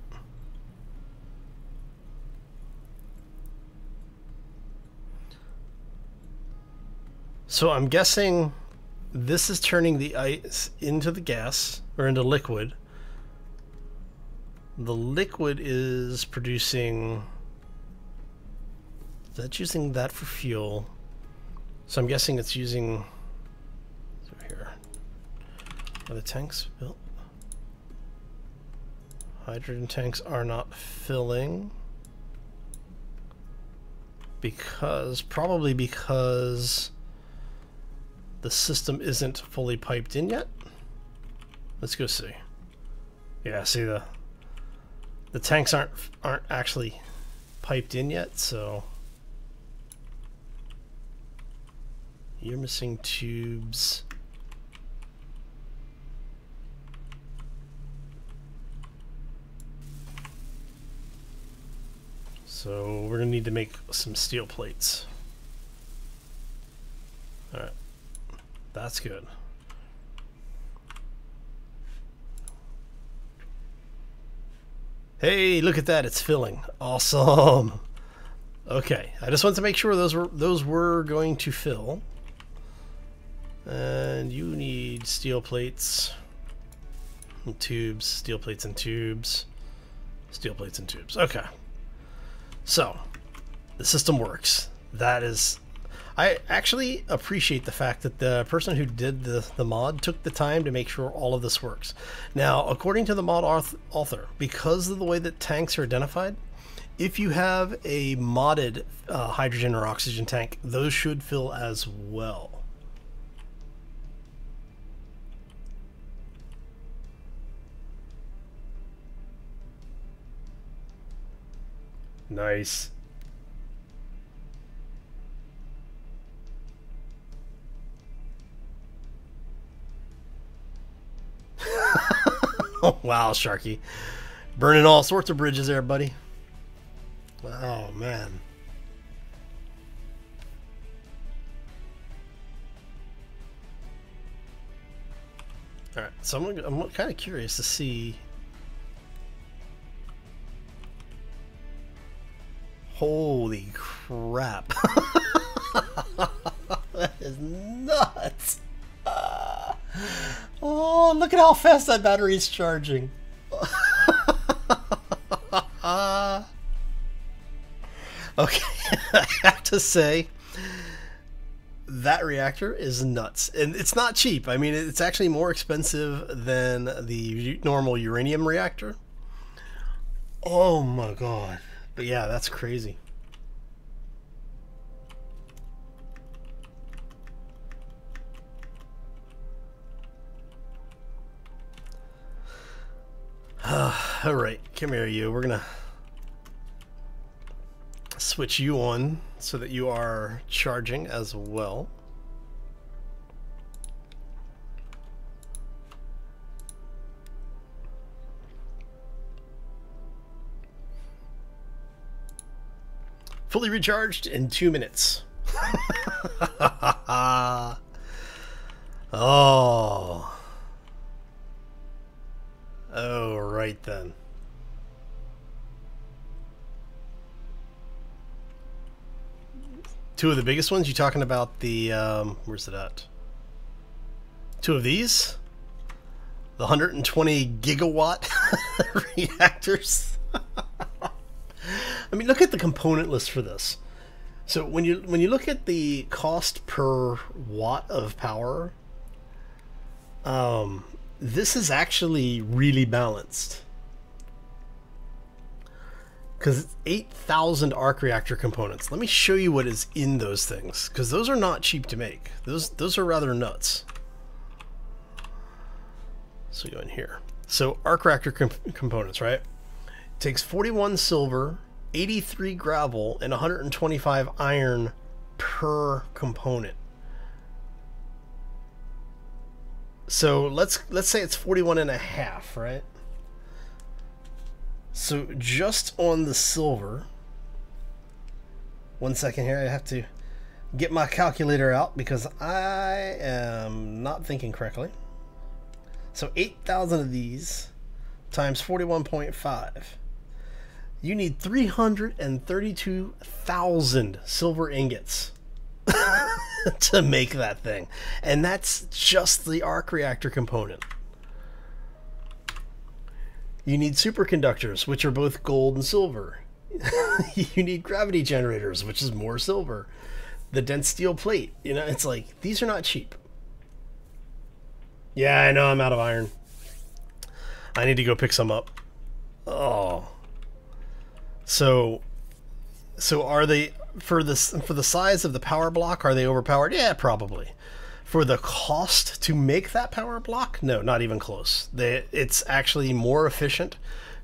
So I'm guessing this is turning the ice into the gas, or into liquid. The liquid is producing... That's using that for fuel. So I'm guessing it's using... Over here. Are the tanks built? Hydrogen tanks are not filling. Probably because the system isn't fully piped in yet. Let's go see. Yeah, see the tanks aren't actually piped in yet, so you're missing tubes. So we're gonna need to make some steel plates. All right. That's good. Hey, look at that, it's filling. Awesome. Okay, I just wanted to make sure those were going to fill. And you need steel plates and tubes, steel plates and tubes, steel plates and tubes. Okay. So, the system works. That is... I actually appreciate the fact that the person who did the mod took the time to make sure all of this works. Now, according to the mod author, because of the way that tanks are identified, if you have a modded hydrogen or oxygen tank, those should fill as well. Nice. Oh, wow, Sharky. Burning all sorts of bridges there, buddy. Oh, man. Alright, so I'm kind of curious to see... Holy crap. That is nuts. Oh, look at how fast that battery is charging. Okay, I have to say, that reactor is nuts. And it's not cheap. I mean, it's actually more expensive than the normal uranium reactor. Oh my god. But yeah, that's crazy. All right, come here, you. We're gonna switch you on so that you are charging as well. Fully recharged in 2 minutes. Oh. Oh, right then. Two of the biggest ones? You talking about the, where's it at? Two of these? The 120 gigawatt reactors? I mean, look at the component list for this. So when you look at the cost per watt of power, this is actually really balanced. Because it's 8,000 arc reactor components. Let me show you what is in those things, because those are not cheap to make. Those are rather nuts. So go in here. So arc reactor components, right? It takes 41 silver, 83 gravel, and 125 iron per component. So let's say it's 41 and a half, right? So just on the silver, 1 second here, I have to get my calculator out because I am not thinking correctly. So 8,000 of these times 41.5. You need 332,000 silver ingots to make that thing. And that's just the arc reactor component. You need superconductors, which are both gold and silver. You need gravity generators, which is more silver. The dense steel plate, you know, it's like, these are not cheap. Yeah, I know I'm out of iron. I need to go pick some up. Oh. So are they, for the size of the power block, are they overpowered? Yeah, probably. For the cost to make that power block, no, not even close. It's actually more efficient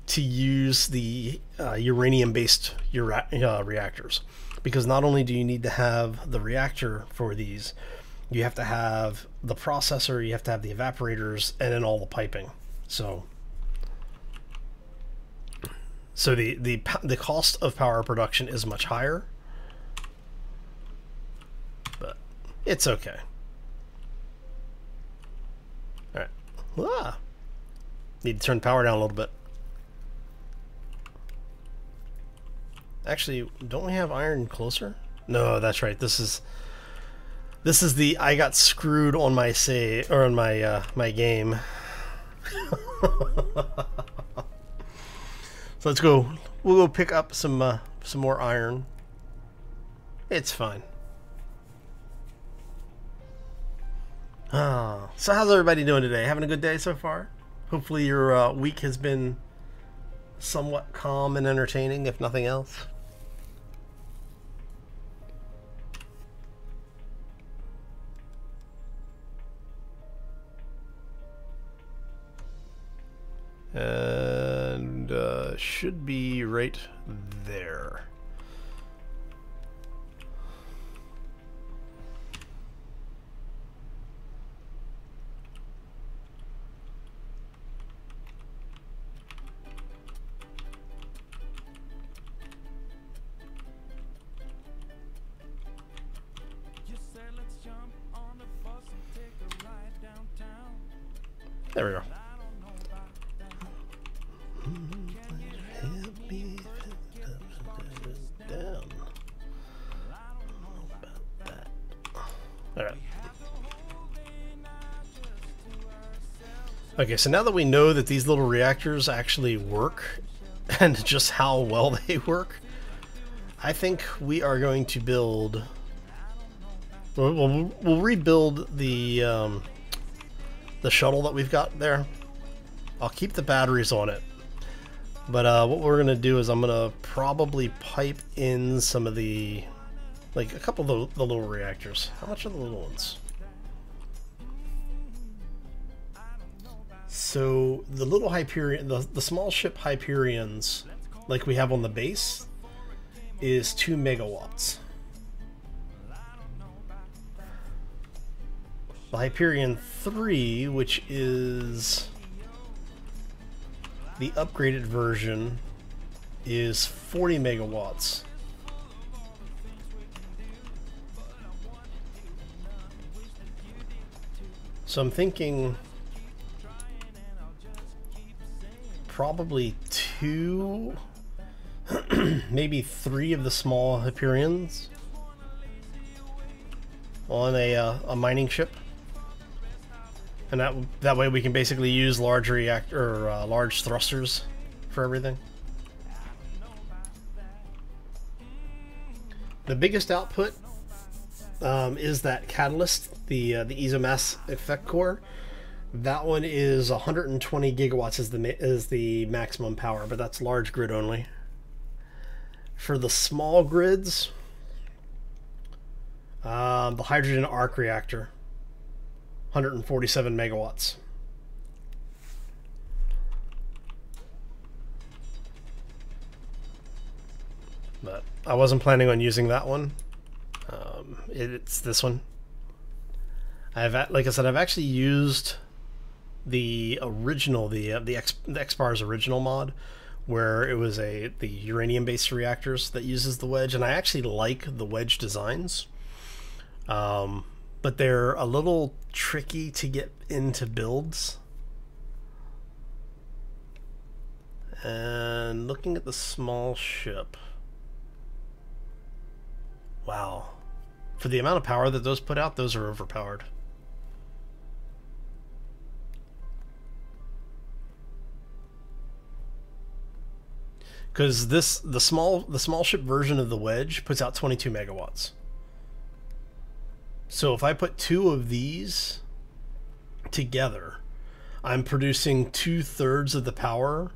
to use the uranium-based reactors, because not only do you need to have the reactor for these, you have to have the processor, you have to have the evaporators, and then all the piping. So the cost of power production is much higher, but it's okay. All right. Ah. Need to turn the power down a little bit. Actually, don't we have iron closer? No, that's right. This is the I got screwed on my save, or on my my game. So let's go. We'll go pick up some more iron. It's fine. Ah, so how's everybody doing today? Having a good day so far? Hopefully your week has been somewhat calm and entertaining, if nothing else. And should be right there. There we go. Alright. Okay, so now that we know that these little reactors actually work, and just how well they work, I think we are going to build... We'll rebuild the shuttle that we've got there. I'll keep the batteries on it. But what we're going to do is I'm going to probably pipe in some of the... like a couple of the little reactors. How much are the little ones? So the little Hyperion, the small ship Hyperions, like we have on the base, is 2 megawatts. The Hyperion 3, which is the upgraded version, is 40 megawatts. So I'm thinking probably 2, maybe 3 of the small Hyperions on a mining ship, and that way we can basically use large reactor or large thrusters for everything. The biggest output is that catalyst, the isomass effect core. That one is 120 gigawatts is the maximum power, but that's large grid only. For the small grids, the hydrogen arc reactor, 147 megawatts. But I wasn't planning on using that one. It's this one. Like I said, I've actually used the original, the X-Bar's original mod, where it was the uranium-based reactors that uses the wedge, and I actually like the wedge designs, but they're a little tricky to get into builds. And looking at the small ship. Wow. For the amount of power that those put out, those are overpowered. Because the small ship version of the Wedge puts out 22 megawatts. So if I put 2 of these together, I'm producing 2/3 of the power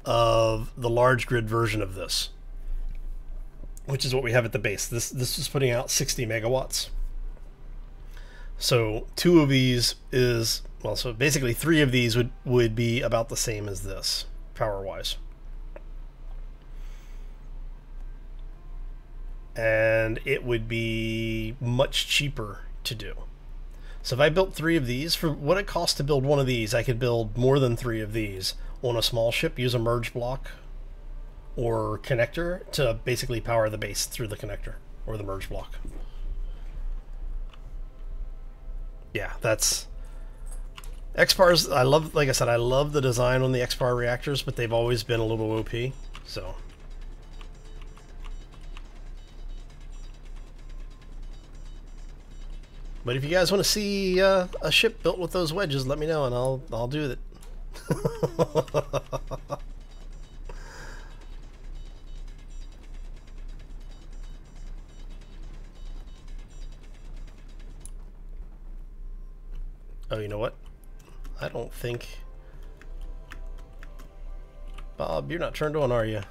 of the large grid version of this, which is what we have at the base. This is putting out 60 megawatts. So 2 of these is, well, so basically 3 of these would be about the same as this, power-wise. And it would be much cheaper to do. So if I built 3 of these, for what it costs to build 1 of these, I could build more than 3 of these on a small ship, use a merge block or connector to basically power the base through the connector or the merge block. Yeah, that's... X-Bars, I love, like I said, I love the design on the X-Bar reactors, but they've always been a little OP, so... But if you guys want to see a ship built with those wedges, let me know and I'll do it. Oh, you know what? I don't think... Bob, you're not turned on, are you?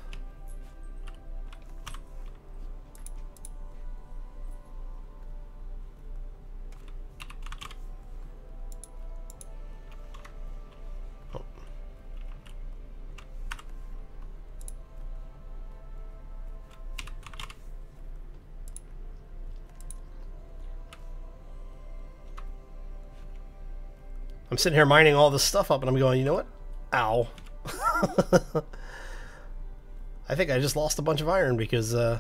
I'm sitting here mining all this stuff up and I'm going, you know what? Ow. I think I just lost a bunch of iron because I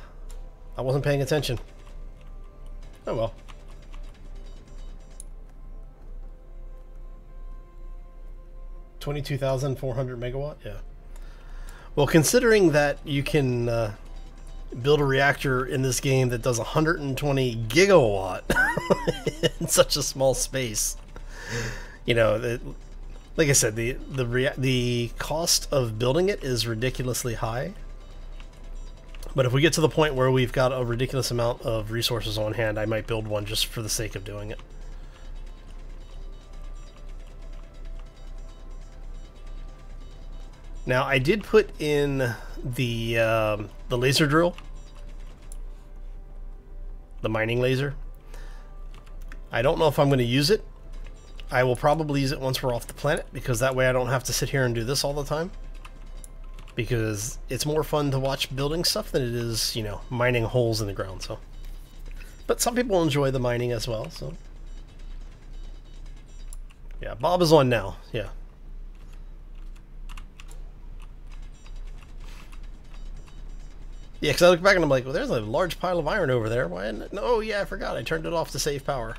wasn't paying attention. Oh well. $22,400 megawatt? Yeah. Well, considering that you can build a reactor in this game that does 120 gigawatt in such a small space, you know, like I said, the cost of building it is ridiculously high. But if we get to the point where we've got a ridiculous amount of resources on hand, I might build one just for the sake of doing it. Now, I did put in the laser drill, the mining laser. I don't know if I'm going to use it. I will probably use it once we're off the planet, because that way I don't have to sit here and do this all the time. Because it's more fun to watch building stuff than it is, you know, mining holes in the ground. So, but some people enjoy the mining as well. So, yeah, Bob is on now. Yeah. Yeah, because I look back and I'm like, well, there's a large pile of iron over there. Why isn't it? Oh, yeah, I forgot. I turned it off to save power.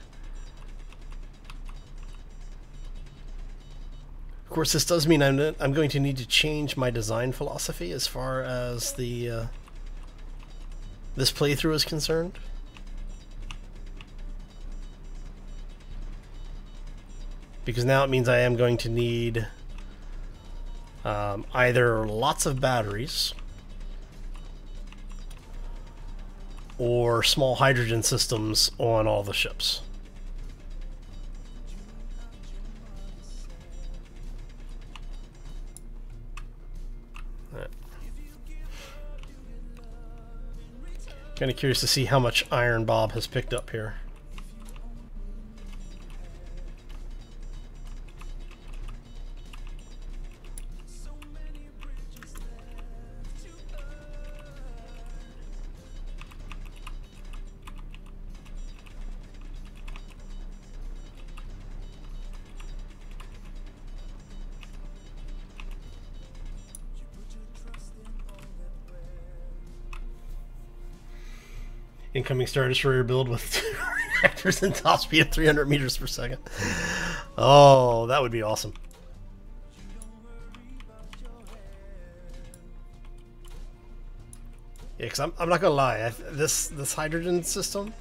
Of course, this does mean I'm going to need to change my design philosophy as far as the this playthrough is concerned. Because now it means I am going to need either lots of batteries or small hydrogen systems on all the ships. Kind of curious to see how much iron Bob has picked up here. Incoming Star Destroyer build with 2 reactors and top speed of 300 meters per second. Oh, that would be awesome. Yeah, because I'm not gonna lie, this hydrogen system,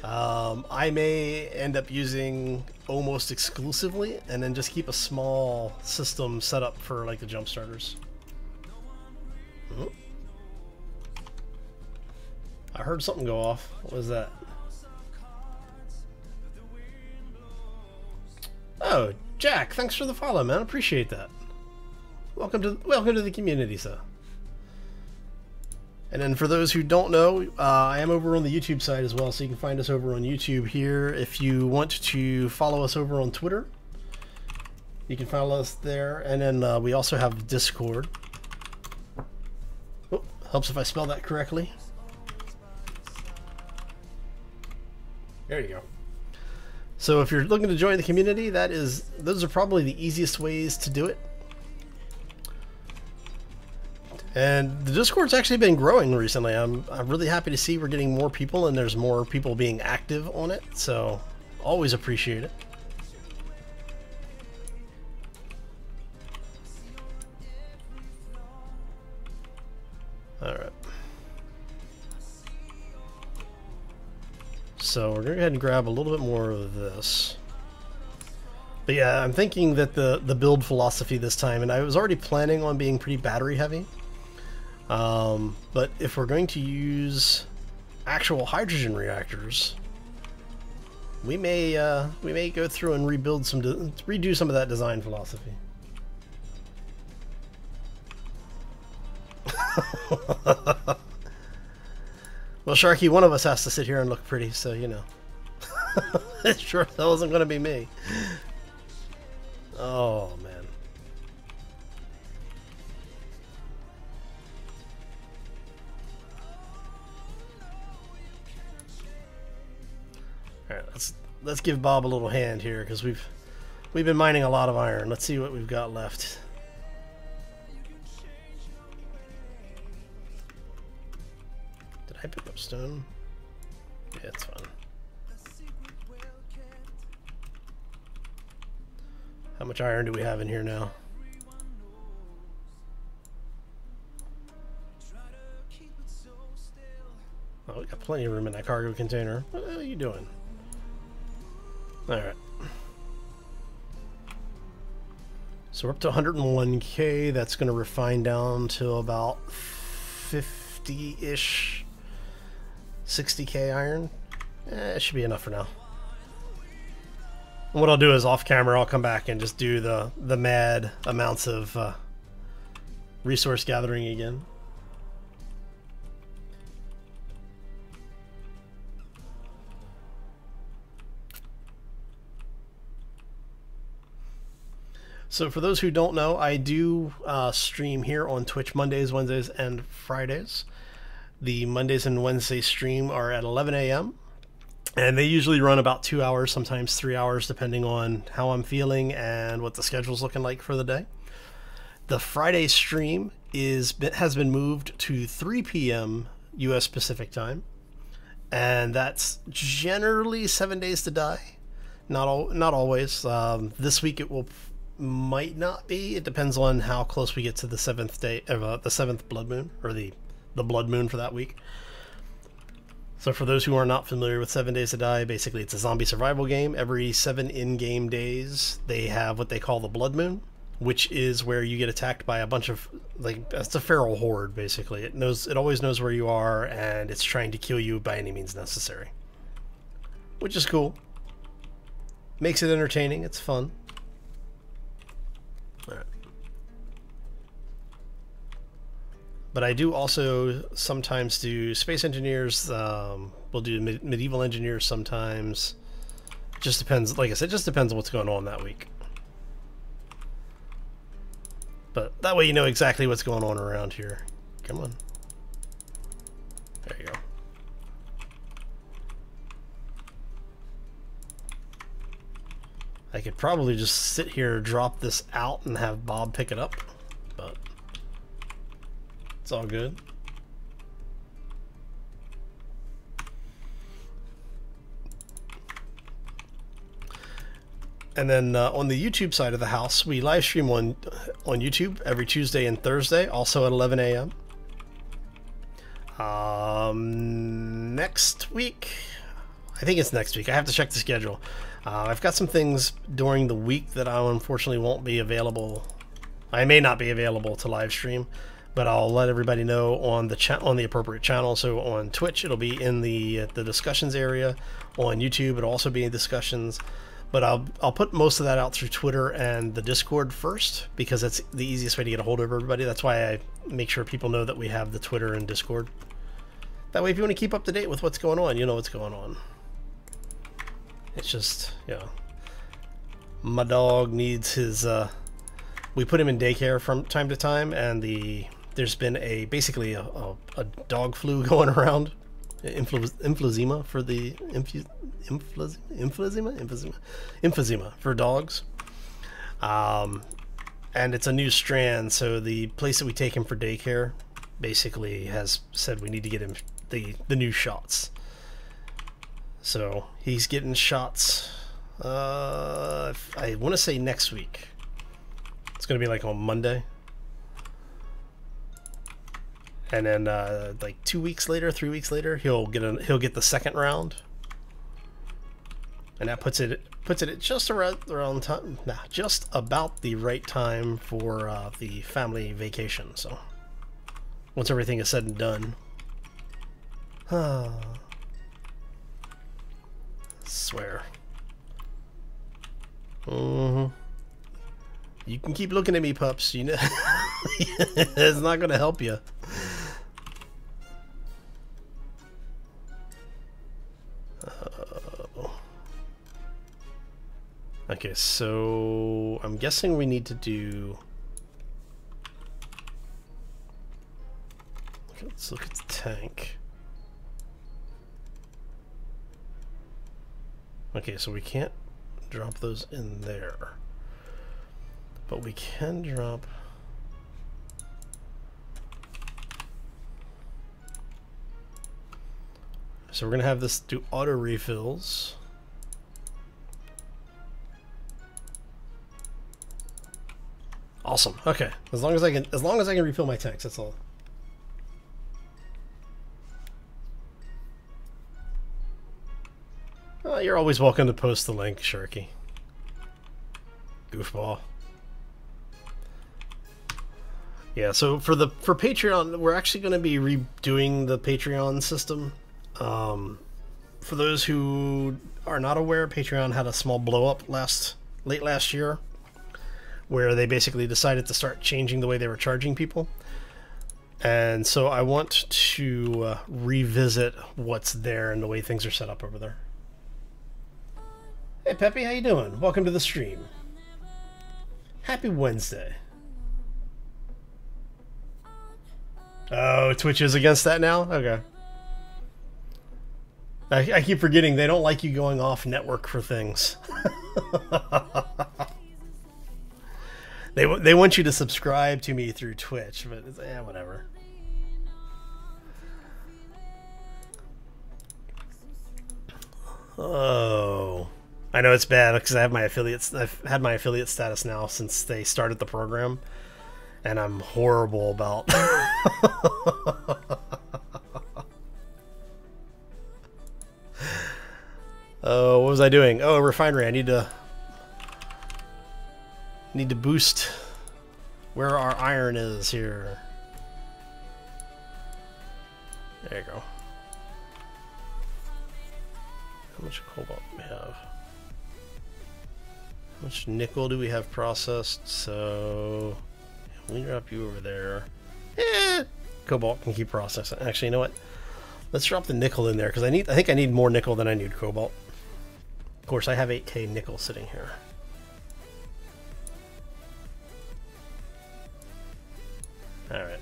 I may end up using almost exclusively, and then just keep a small system set up for like the jump starters. Oh. I heard something go off. What was that? Oh, Jack, thanks for the follow, man. Appreciate that. Welcome to the community, sir. And then for those who don't know, I am over on the YouTube side as well, so you can find us over on YouTube here. If you want to follow us over on Twitter, you can follow us there. And then we also have Discord. Oh, helps if I spell that correctly. There you go. So if you're looking to join the community, those are probably the easiest ways to do it. And the Discord's actually been growing recently. I'm really happy to see we're getting more people, and there's more people being active on it, so always appreciate it. Alright. So we're going to go ahead and grab a little bit more of this. But yeah, I'm thinking that the build philosophy this time, and I was already planning on being pretty battery heavy. But if we're going to use actual hydrogen reactors, we may go through and redo some of that design philosophy. Well, Sharky, one of us has to sit here and look pretty, so you know. Sure, that wasn't going to be me. Oh man. All right, let's give Bob a little hand here, because we've been mining a lot of iron. Let's see what we've got left. Did I pick up stone? Yeah, it's fine. How much iron do we have in here now? Oh, we got plenty of room in that cargo container. What are you doing? Alright. So we're up to 101k. That's going to refine down to about 50-ish, 60k iron. It should be enough for now. And what I'll do is off camera, I'll come back and just do the mad amounts of resource gathering again. So for those who don't know, I do stream here on Twitch Mondays, Wednesdays, and Fridays. The Mondays and Wednesday stream are at 11 a.m. And they usually run about 2 hours, sometimes 3 hours, depending on how I'm feeling and what the schedule's looking like for the day. The Friday stream has been moved to 3 p.m. U.S. Pacific time. And that's generally 7 days to die. Not always. This week it might not be. It depends on how close we get to the 7th day of the 7th blood moon, or the blood moon for that week. So for those who are not familiar with 7 Days to Die, basically it's a zombie survival game. Every 7 in-game days they have what they call the blood moon, which is where you get attacked by a bunch of, like, it's a feral horde basically. It always knows where you are, and it's trying to kill you by any means necessary, which is cool. Makes it entertaining. It's fun. All right. But I do also sometimes do space engineers. We'll do medieval engineers sometimes. Just depends. Like I said, just depends on what's going on that week. But that way you know exactly what's going on around here. Come on. There you go. I could probably just sit here, drop this out, and have Bob pick it up, but it's all good. And then on the YouTube side of the house, we live stream on YouTube every Tuesday and Thursday, also at 11 a.m. Next week. I think it's next week. I have to check the schedule. I've got some things during the week that I unfortunately won't be available. I may not be available to live stream, but I'll let everybody know on the appropriate channel. So on Twitch, it'll be in the discussions area. On YouTube, it'll also be in discussions. But I'll put most of that out through Twitter and the Discord first, because that's the easiest way to get a hold of everybody. That's why I make sure people know that we have the Twitter and Discord. That way, if you want to keep up to date with what's going on, you know what's going on. It's just, you know, my dog needs his, we put him in daycare from time to time, and there's been basically a dog flu going around. Emphysema for the emphysema for dogs, and it's a new strand. So the place that we take him for daycare basically has said we need to get him the new shots. So he's getting shots. I want to say next week. It's gonna be like on Monday. And then like 2 weeks later, 3 weeks later, he'll get the second round, and that puts it at just around time, just about the right time for the family vacation. So once everything is said and done, swear. You can keep looking at me, pups. You know, it's not gonna help you. Okay, so I'm guessing we need to do. Let's look at the tank. Okay, so we can't drop those in there, but we can drop. So we're gonna have this do auto refills. Awesome. Okay, as long as I can refill my tanks, that's all. You're always welcome to post the link, Sharky. Goofball. Yeah, so for Patreon, we're actually going to be redoing the Patreon system. For those who are not aware, Patreon had a small blow up late last year, where they basically decided to start changing the way they were charging people. And so I want to revisit what's there and the way things are set up over there. Hey Peppy, how you doing? Welcome to the stream. Happy Wednesday. Oh, Twitch is against that now? Okay. I keep forgetting they don't like you going off network for things. They want you to subscribe to me through Twitch, but it's, whatever. Oh, I know it's bad because I have my affiliates. I've had my affiliate status now since they started the program, and I'm horrible about. Oh, what was I doing? Oh, refinery. I need to boost where our iron is here. There you go. How much cobalt do we have? How much nickel do we have processed? So we drop you over there. Cobalt can keep processing. Actually, you know what? Let's drop the nickel in there because I think I need more nickel than I need cobalt. Of course, I have 8K nickel sitting here. All right.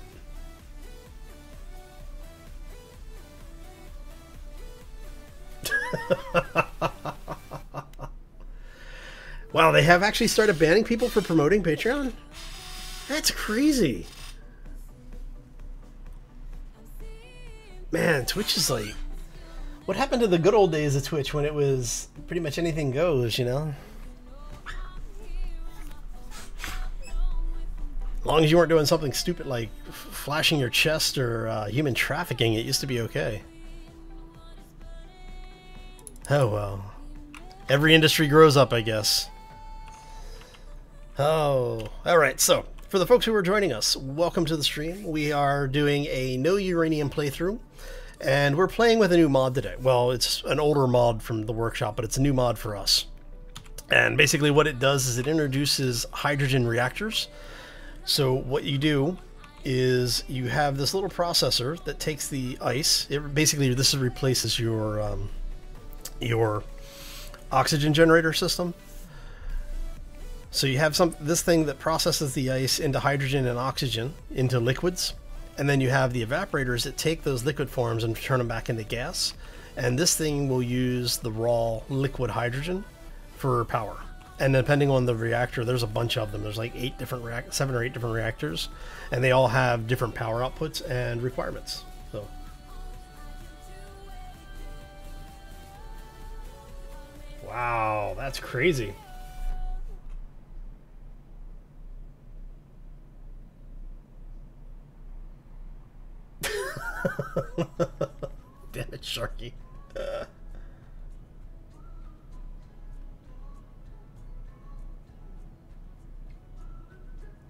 Wow, they have actually started banning people for promoting Patreon? That's crazy. Man, Twitch is like... What happened to the good old days of Twitch when it was pretty much anything goes, you know? As long as you weren't doing something stupid like flashing your chest or human trafficking, it used to be okay. Oh well. Every industry grows up, I guess. Oh, alright, so, for the folks who are joining us, welcome to the stream. We are doing a no uranium playthrough, and we're playing with a new mod today. Well, it's an older mod from the workshop, but it's a new mod for us. And basically what it does is it introduces hydrogen reactors. So what you do is you have this little processor that takes the ice. Basically, this replaces your oxygen generator system. So you have this thing that processes the ice into hydrogen and oxygen into liquids, and then you have the evaporators that take those liquid forms and turn them back into gas. And this thing will use the raw liquid hydrogen for power. And depending on the reactor, there's a bunch of them. There's like 7 or 8 different reactors, and they all have different power outputs and requirements. So. Wow, that's crazy. Damn it, Sharky.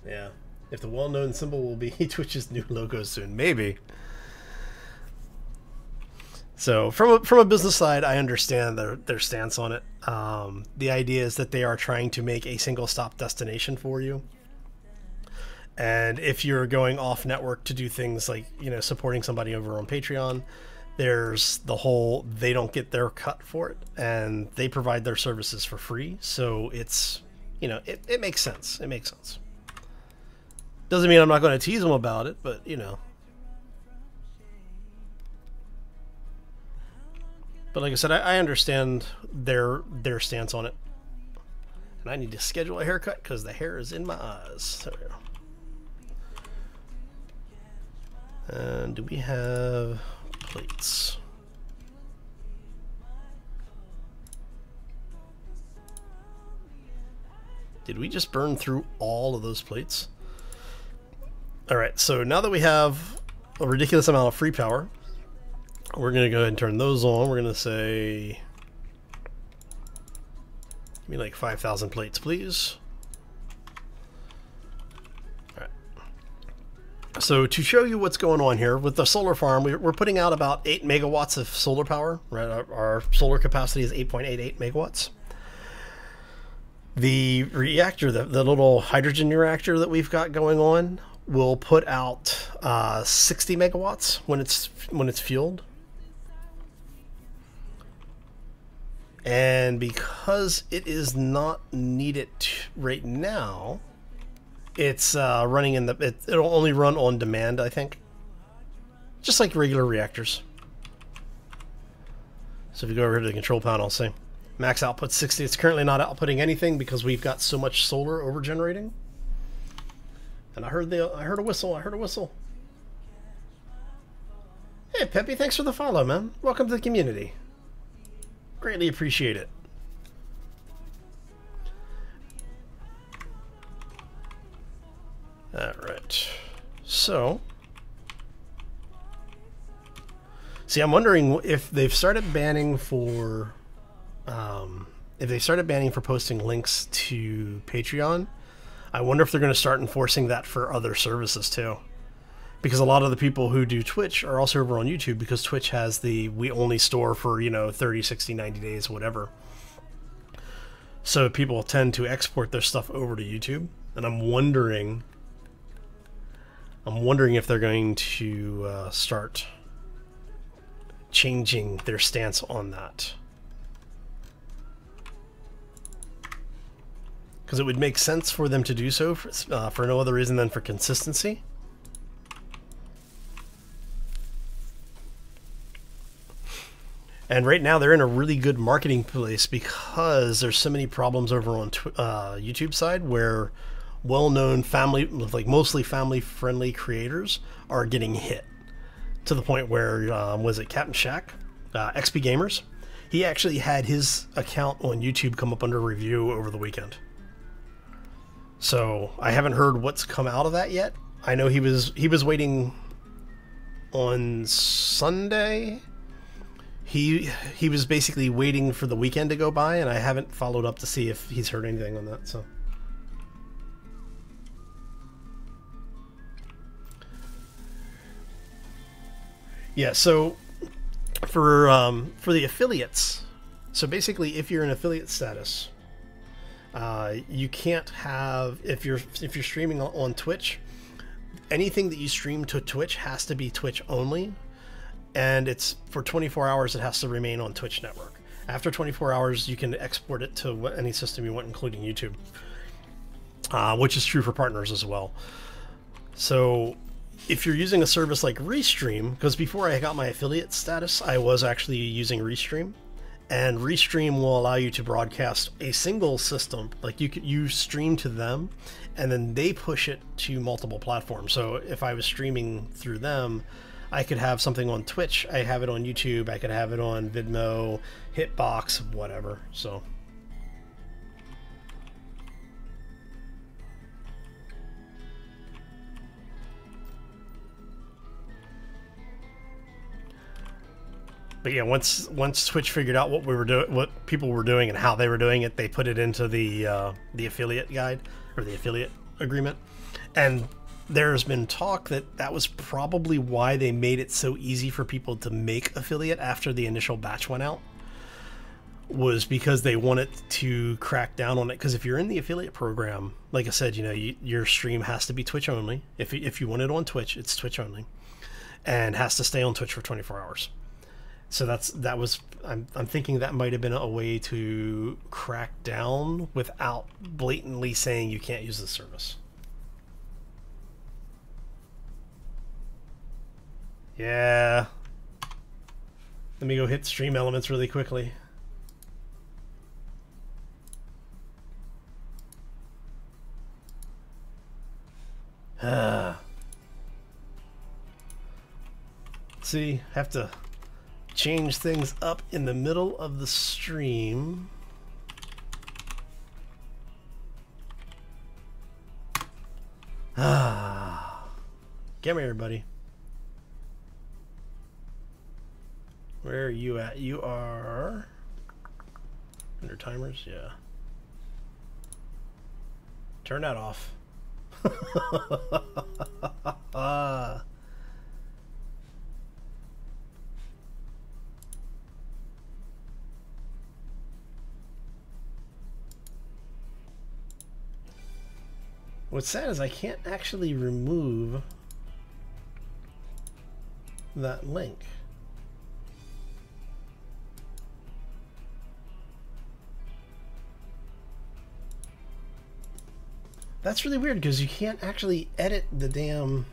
Yeah. If the well-known symbol will be Twitch's new logo soon. Maybe. So, from a business side, I understand their stance on it. The idea is that they are trying to make a single-stop destination for you. And if you're going off network to do things like, you know, supporting somebody over on Patreon, there's the whole, they don't get their cut for it, and they provide their services for free. So it's, you know, it makes sense. It makes sense. Doesn't mean I'm not going to tease them about it, but, you know. But like I said, I understand their stance on it. And I need to schedule a haircut because the hair is in my eyes. There we go. And do we have plates? Did we just burn through all of those plates? Alright, so now that we have a ridiculous amount of free power, we're going to go ahead and turn those on. We're going to say, give me like 5,000 plates, please. So to show you what's going on here with the solar farm, we're putting out about 8 megawatts of solar power. Right, our solar capacity is 8.88 megawatts. The reactor, the little hydrogen reactor that we've got going on, will put out 60 megawatts when it's fueled. And because it is not needed right now, it's running in it'll only run on demand, I think. Just like regular reactors. So if you go over to the control panel, see, max output 60. It's currently not outputting anything because we've got so much solar over generating. And I heard a whistle. I heard a whistle. Hey Peppy, thanks for the follow, man. Welcome to the community. Greatly appreciate it. Alright, so, see, I'm wondering if they've started banning for, posting links to Patreon. I wonder if they're going to start enforcing that for other services too. Because a lot of the people who do Twitch are also over on YouTube, because Twitch has we only store for, you know, 30, 60, 90 days, whatever. So people tend to export their stuff over to YouTube, and I'm wondering if they're going to start changing their stance on that. Because it would make sense for them to do so for no other reason than for consistency. And right now they're in a really good marketing place because there's so many problems over on YouTube side where well-known family, like mostly family-friendly creators are getting hit to the point where, was it Captain Shack, XP Gamers? He actually had his account on YouTube come up under review over the weekend. So I haven't heard what's come out of that yet. I know he was waiting on Sunday. He was basically waiting for the weekend to go by, and I haven't followed up to see if he's heard anything on that. So yeah, so for the affiliates, so basically if you're in affiliate status, you can't have, if you're streaming on Twitch, anything that you stream to Twitch has to be Twitch only, and it's for 24 hours. It has to remain on Twitch network. After 24 hours, you can export it to any system you want, including YouTube, which is true for partners as well. So if you're using a service like Restream, because before I got my affiliate status, I was actually using Restream, and Restream will allow you to broadcast a single system. Like you stream to them, and then they push it to multiple platforms. So if I was streaming through them, I could have something on Twitch, I have it on YouTube, I could have it on Vidmo, Hitbox, whatever. So but yeah, once Twitch figured out what we were doing, what people were doing, and how they were doing it, they put it into the affiliate guide, or the affiliate agreement. And there's been talk that that was probably why they made it so easy for people to make affiliate after the initial batch went out, was because they wanted to crack down on it. Because if you're in the affiliate program, like I said, you know, your stream has to be Twitch only. If you want it on Twitch, it's Twitch only, and has to stay on Twitch for 24 hours. So I'm thinking that might have been a way to crack down without blatantly saying you can't use the service. Yeah. Let me go hit Stream Elements really quickly. See, have to change things up in the middle of the stream. Come here, buddy. Where are you at? You are under timers, yeah. Turn that off. What's sad is I can't actually remove that link. That's really weird because you can't actually edit the damn...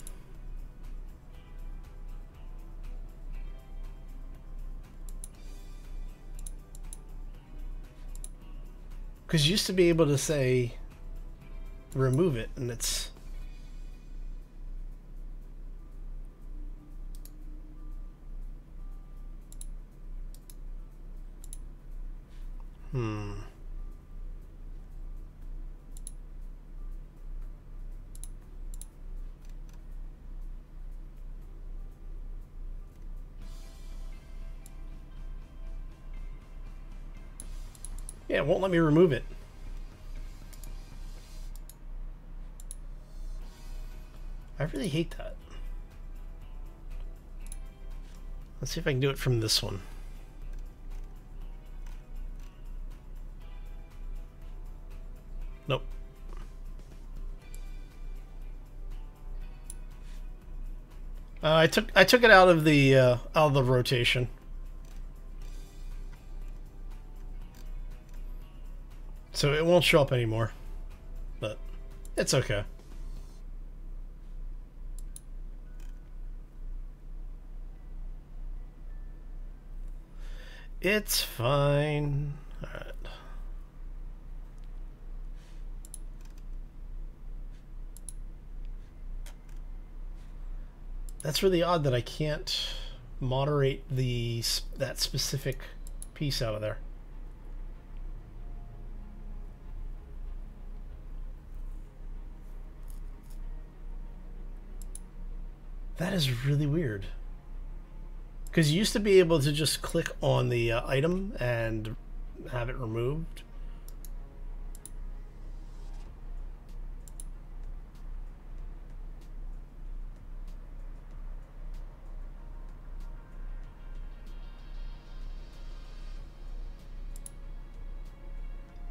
Because you used to be able to say remove it, and it's... Yeah, it won't let me remove it. I really hate that. Let's see if I can do it from this one. Nope. I took it out of the rotation. So it won't show up anymore, but it's okay. It's fine. All right. That's really odd that I can't moderate that specific piece out of there. That is really weird. Because you used to be able to just click on the item and have it removed.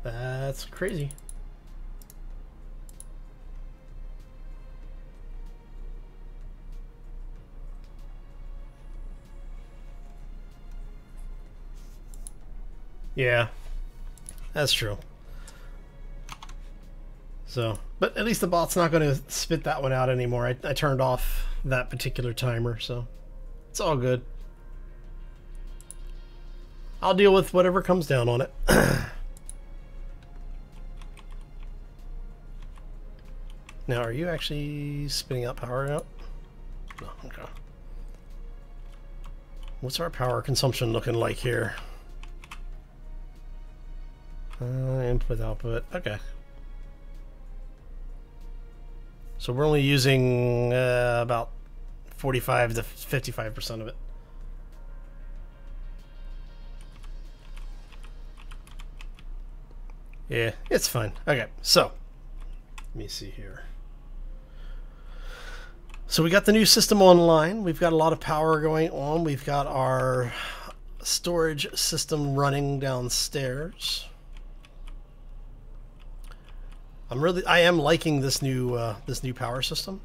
That's crazy. Yeah, that's true. So, but at least the bot's not going to spit that one out anymore. I turned off that particular timer, so it's all good. I'll deal with whatever comes down on it. Now, are you actually spitting out power out? No, okay. What's our power consumption looking like here? Input, output, okay. So we're only using about 45 to 55% of it. Yeah, it's fine. Okay, so let me see here. So we got the new system online. We've got a lot of power going on. We've got our storage system running downstairs. I am liking this new power system.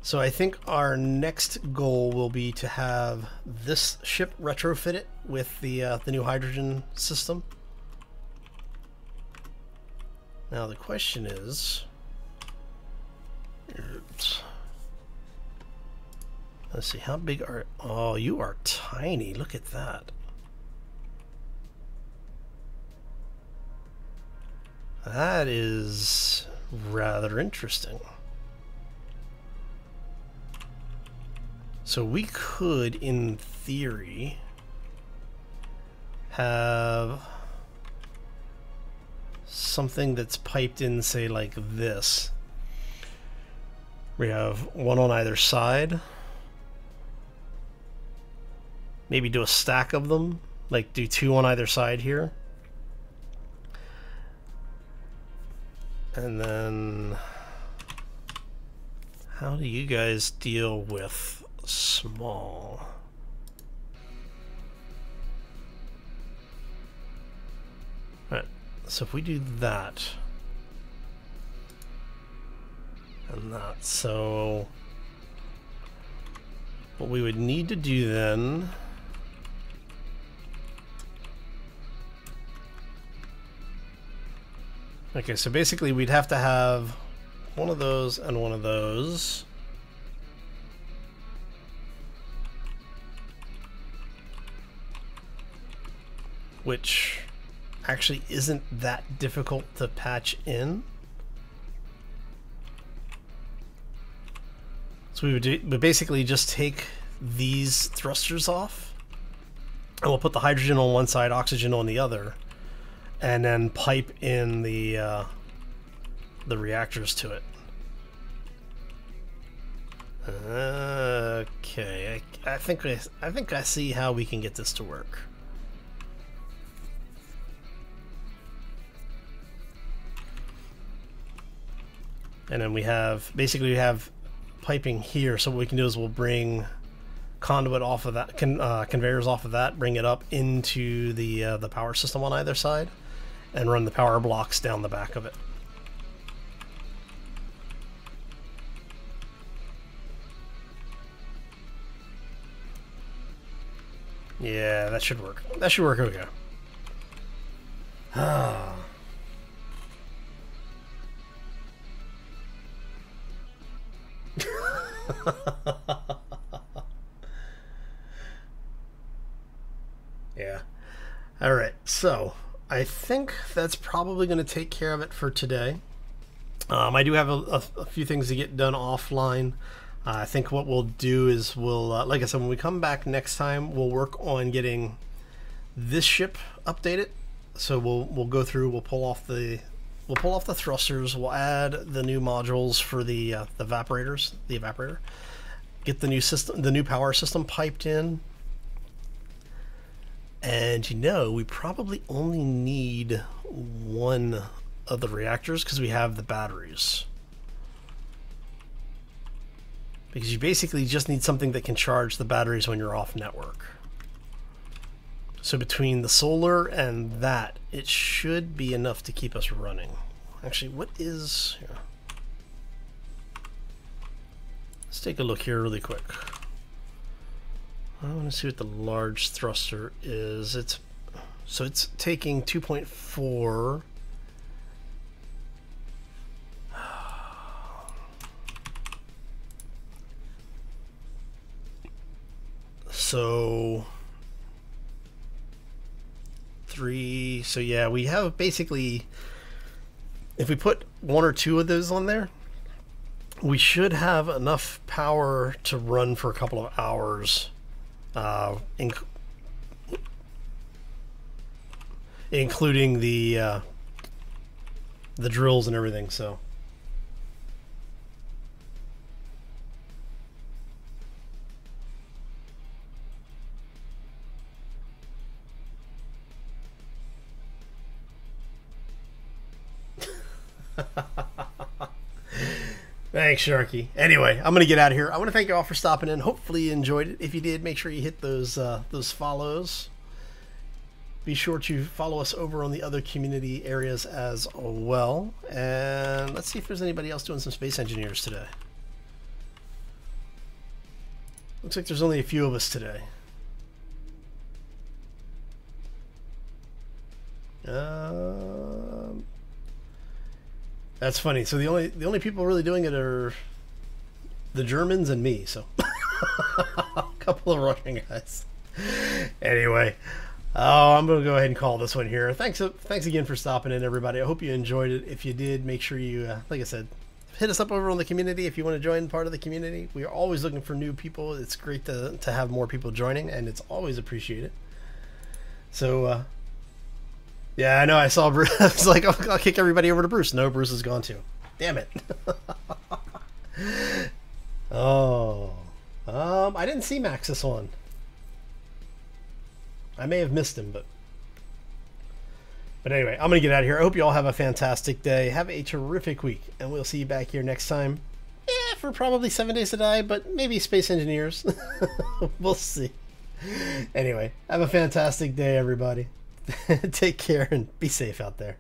So I think our next goal will be to have this ship retrofitted with the new hydrogen system. Now the question is, let's see, how big are? Oh, you are tiny. Look at that. That is rather interesting. So we could, in theory, have something that's piped in, say, like this. We have one on either side. Maybe do a stack of them, like do two on either side here. And then, how do you guys deal with small? Alright, so if we do that, and that, so what we would need to do then, okay, so basically we'd have to have one of those and one of those. Which actually isn't that difficult to patch in. So we would basically just take these thrusters off, and we'll put the hydrogen on one side, oxygen on the other, and then pipe in the reactors to it. Okay, I think I see how we can get this to work. And then we have basically piping here. So what we can do is we'll bring conduit off of that, conveyors off of that, bring it up into the power system on either side, and run the power blocks down the back of it. Yeah, that should work. That should work okay. Ah. Yeah. All right. So I think that's probably going to take care of it for today. I do have a few things to get done offline. I think what we'll do is we'll, like I said, when we come back next time, we'll work on getting this ship updated. So we'll go through, we'll pull off the thrusters, we'll add the new modules for the evaporator, get the new system, the new power system piped in. And you know, we probably only need one of the reactors because we have the batteries. Because you basically just need something that can charge the batteries when you're off network. So between the solar and that, it should be enough to keep us running. Actually, what is... Here. Let's take a look here really quick. I want to see what the large thruster is. So it's taking 2.4. So 3. So yeah, we have basically, if we put 1 or 2 of those on there, we should have enough power to run for a couple of hours. Including the drills and everything. So thanks, Sharky. Anyway, I'm gonna get out of here. I want to thank you all for stopping in. Hopefully you enjoyed it. If you did, make sure you hit those follows. Be sure to follow us over on the other community areas as well. And let's see if there's anybody else doing some space engineers today. Looks like there's only a few of us today. That's funny. So the only people really doing it are the Germans and me. So a couple of Russian guys. Anyway, I'm gonna go ahead and call this one here. Thanks again for stopping in, everybody. I hope you enjoyed it. If you did, make sure you, like I said, hit us up over on the community if you want to join part of the community. We are always looking for new people. It's great to have more people joining, and it's always appreciated. So. Yeah, I know. I saw Bruce. I was like, I'll kick everybody over to Bruce. No, Bruce is gone too. Damn it. Oh. I didn't see Max this one. I may have missed him, but anyway, I'm going to get out of here. I hope you all have a fantastic day. Have a terrific week, and we'll see you back here next time. Yeah, for probably 7 Days to Die, but maybe Space Engineers. We'll see. Anyway, have a fantastic day, everybody. Take care and be safe out there.